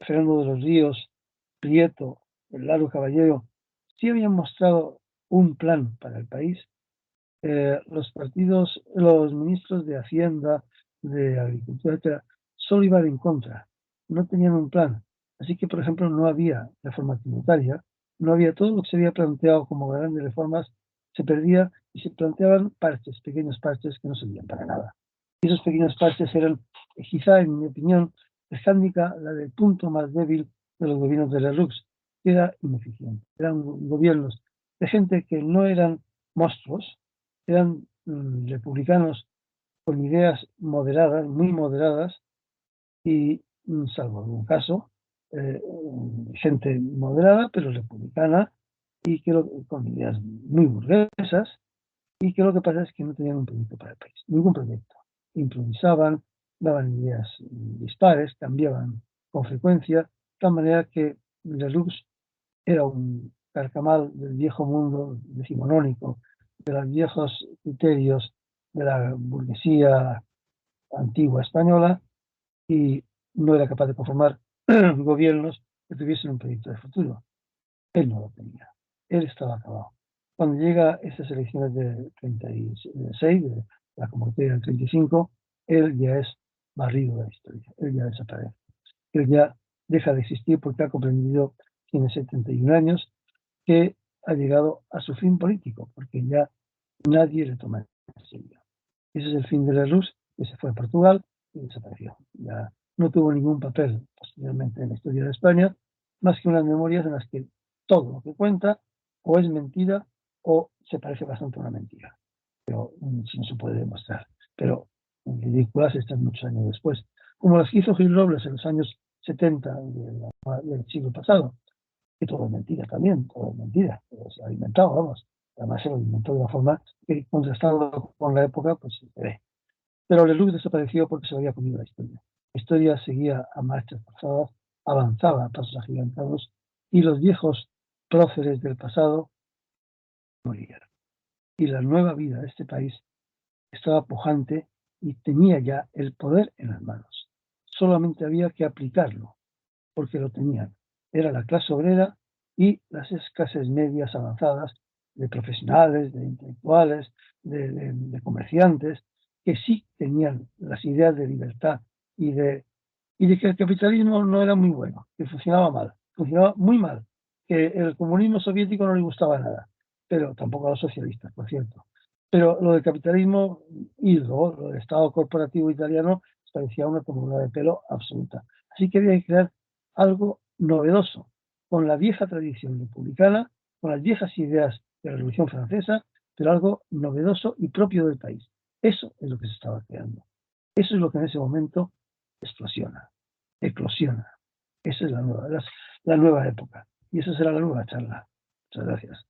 Speaker 1: Fernando de los Ríos, Prieto, el Laro Caballero, sí habían mostrado un plan para el país. Los ministros de Hacienda, de Agricultura, etcétera, solo iban en contra, no tenían un plan. Así que, por ejemplo, no había reforma tributaria, no había todo lo que se había planteado como grandes reformas, se perdía y se planteaban parches, pequeños parches que no servían para nada. Y esos pequeños parches eran, quizá en mi opinión, escándica la del punto más débil de los gobiernos de Lerroux, que era ineficiente. Eran gobiernos de gente que no eran monstruos, eran republicanos con ideas moderadas, muy moderadas, y salvo en un caso, gente moderada, pero republicana, y que con ideas muy burguesas, y que lo que pasa es que no tenían un proyecto para el país, ningún proyecto. Improvisaban, daban ideas dispares, cambiaban con frecuencia, de tal manera que Lerroux era un carcamal del viejo mundo decimonónico, de los viejos criterios de la burguesía antigua española, y no era capaz de conformar gobiernos que tuviesen un proyecto de futuro. Él no lo tenía. Él estaba acabado. Cuando llega estas elecciones del 36, de la convocatoria del 35, él ya es barrido de la historia. Él ya desaparece. Él ya deja de existir porque ha comprendido, tiene 71 años, que ha llegado a su fin político, porque ya nadie le toma en serio. Ese es el fin de Lerroux, que se fue a Portugal y desapareció. Ya no tuvo ningún papel posteriormente en la historia de España, más que unas memorias en las que todo lo que cuenta o es mentira o se parece bastante a una mentira, pero si no se puede demostrar. Pero ridículas están muchos años después, como las que hizo Gil Robles en los años 70 del siglo pasado, que todo es mentira también, todo es mentira, todo se ha inventado, vamos. Además se lo inventó de una forma que, contrastando con la época, pues se ve. Pero Lelouch desapareció porque se había comido la historia. La historia seguía a marchas forzadas, avanzaba a pasos agigantados, y los viejos próceres del pasado morían. Y la nueva vida de este país estaba pujante y tenía ya el poder en las manos. Solamente había que aplicarlo, porque lo tenían. Era la clase obrera y las clases medias avanzadas de profesionales, de intelectuales, de comerciantes, que sí tenían las ideas de libertad y de que el capitalismo no era muy bueno, que funcionaba mal, funcionaba muy mal, que el comunismo soviético no le gustaba nada, pero tampoco a los socialistas, por cierto. Pero lo del capitalismo y luego lo del Estado corporativo italiano parecía una tomadura de pelo absoluta. Así que había que crear algo novedoso, con la vieja tradición republicana, con las viejas ideas de la Revolución Francesa, pero algo novedoso y propio del país. Eso es lo que se estaba creando. Eso es lo que en ese momento explosiona, eclosiona. Esa es la nueva época. Y esa será la nueva charla. Muchas gracias.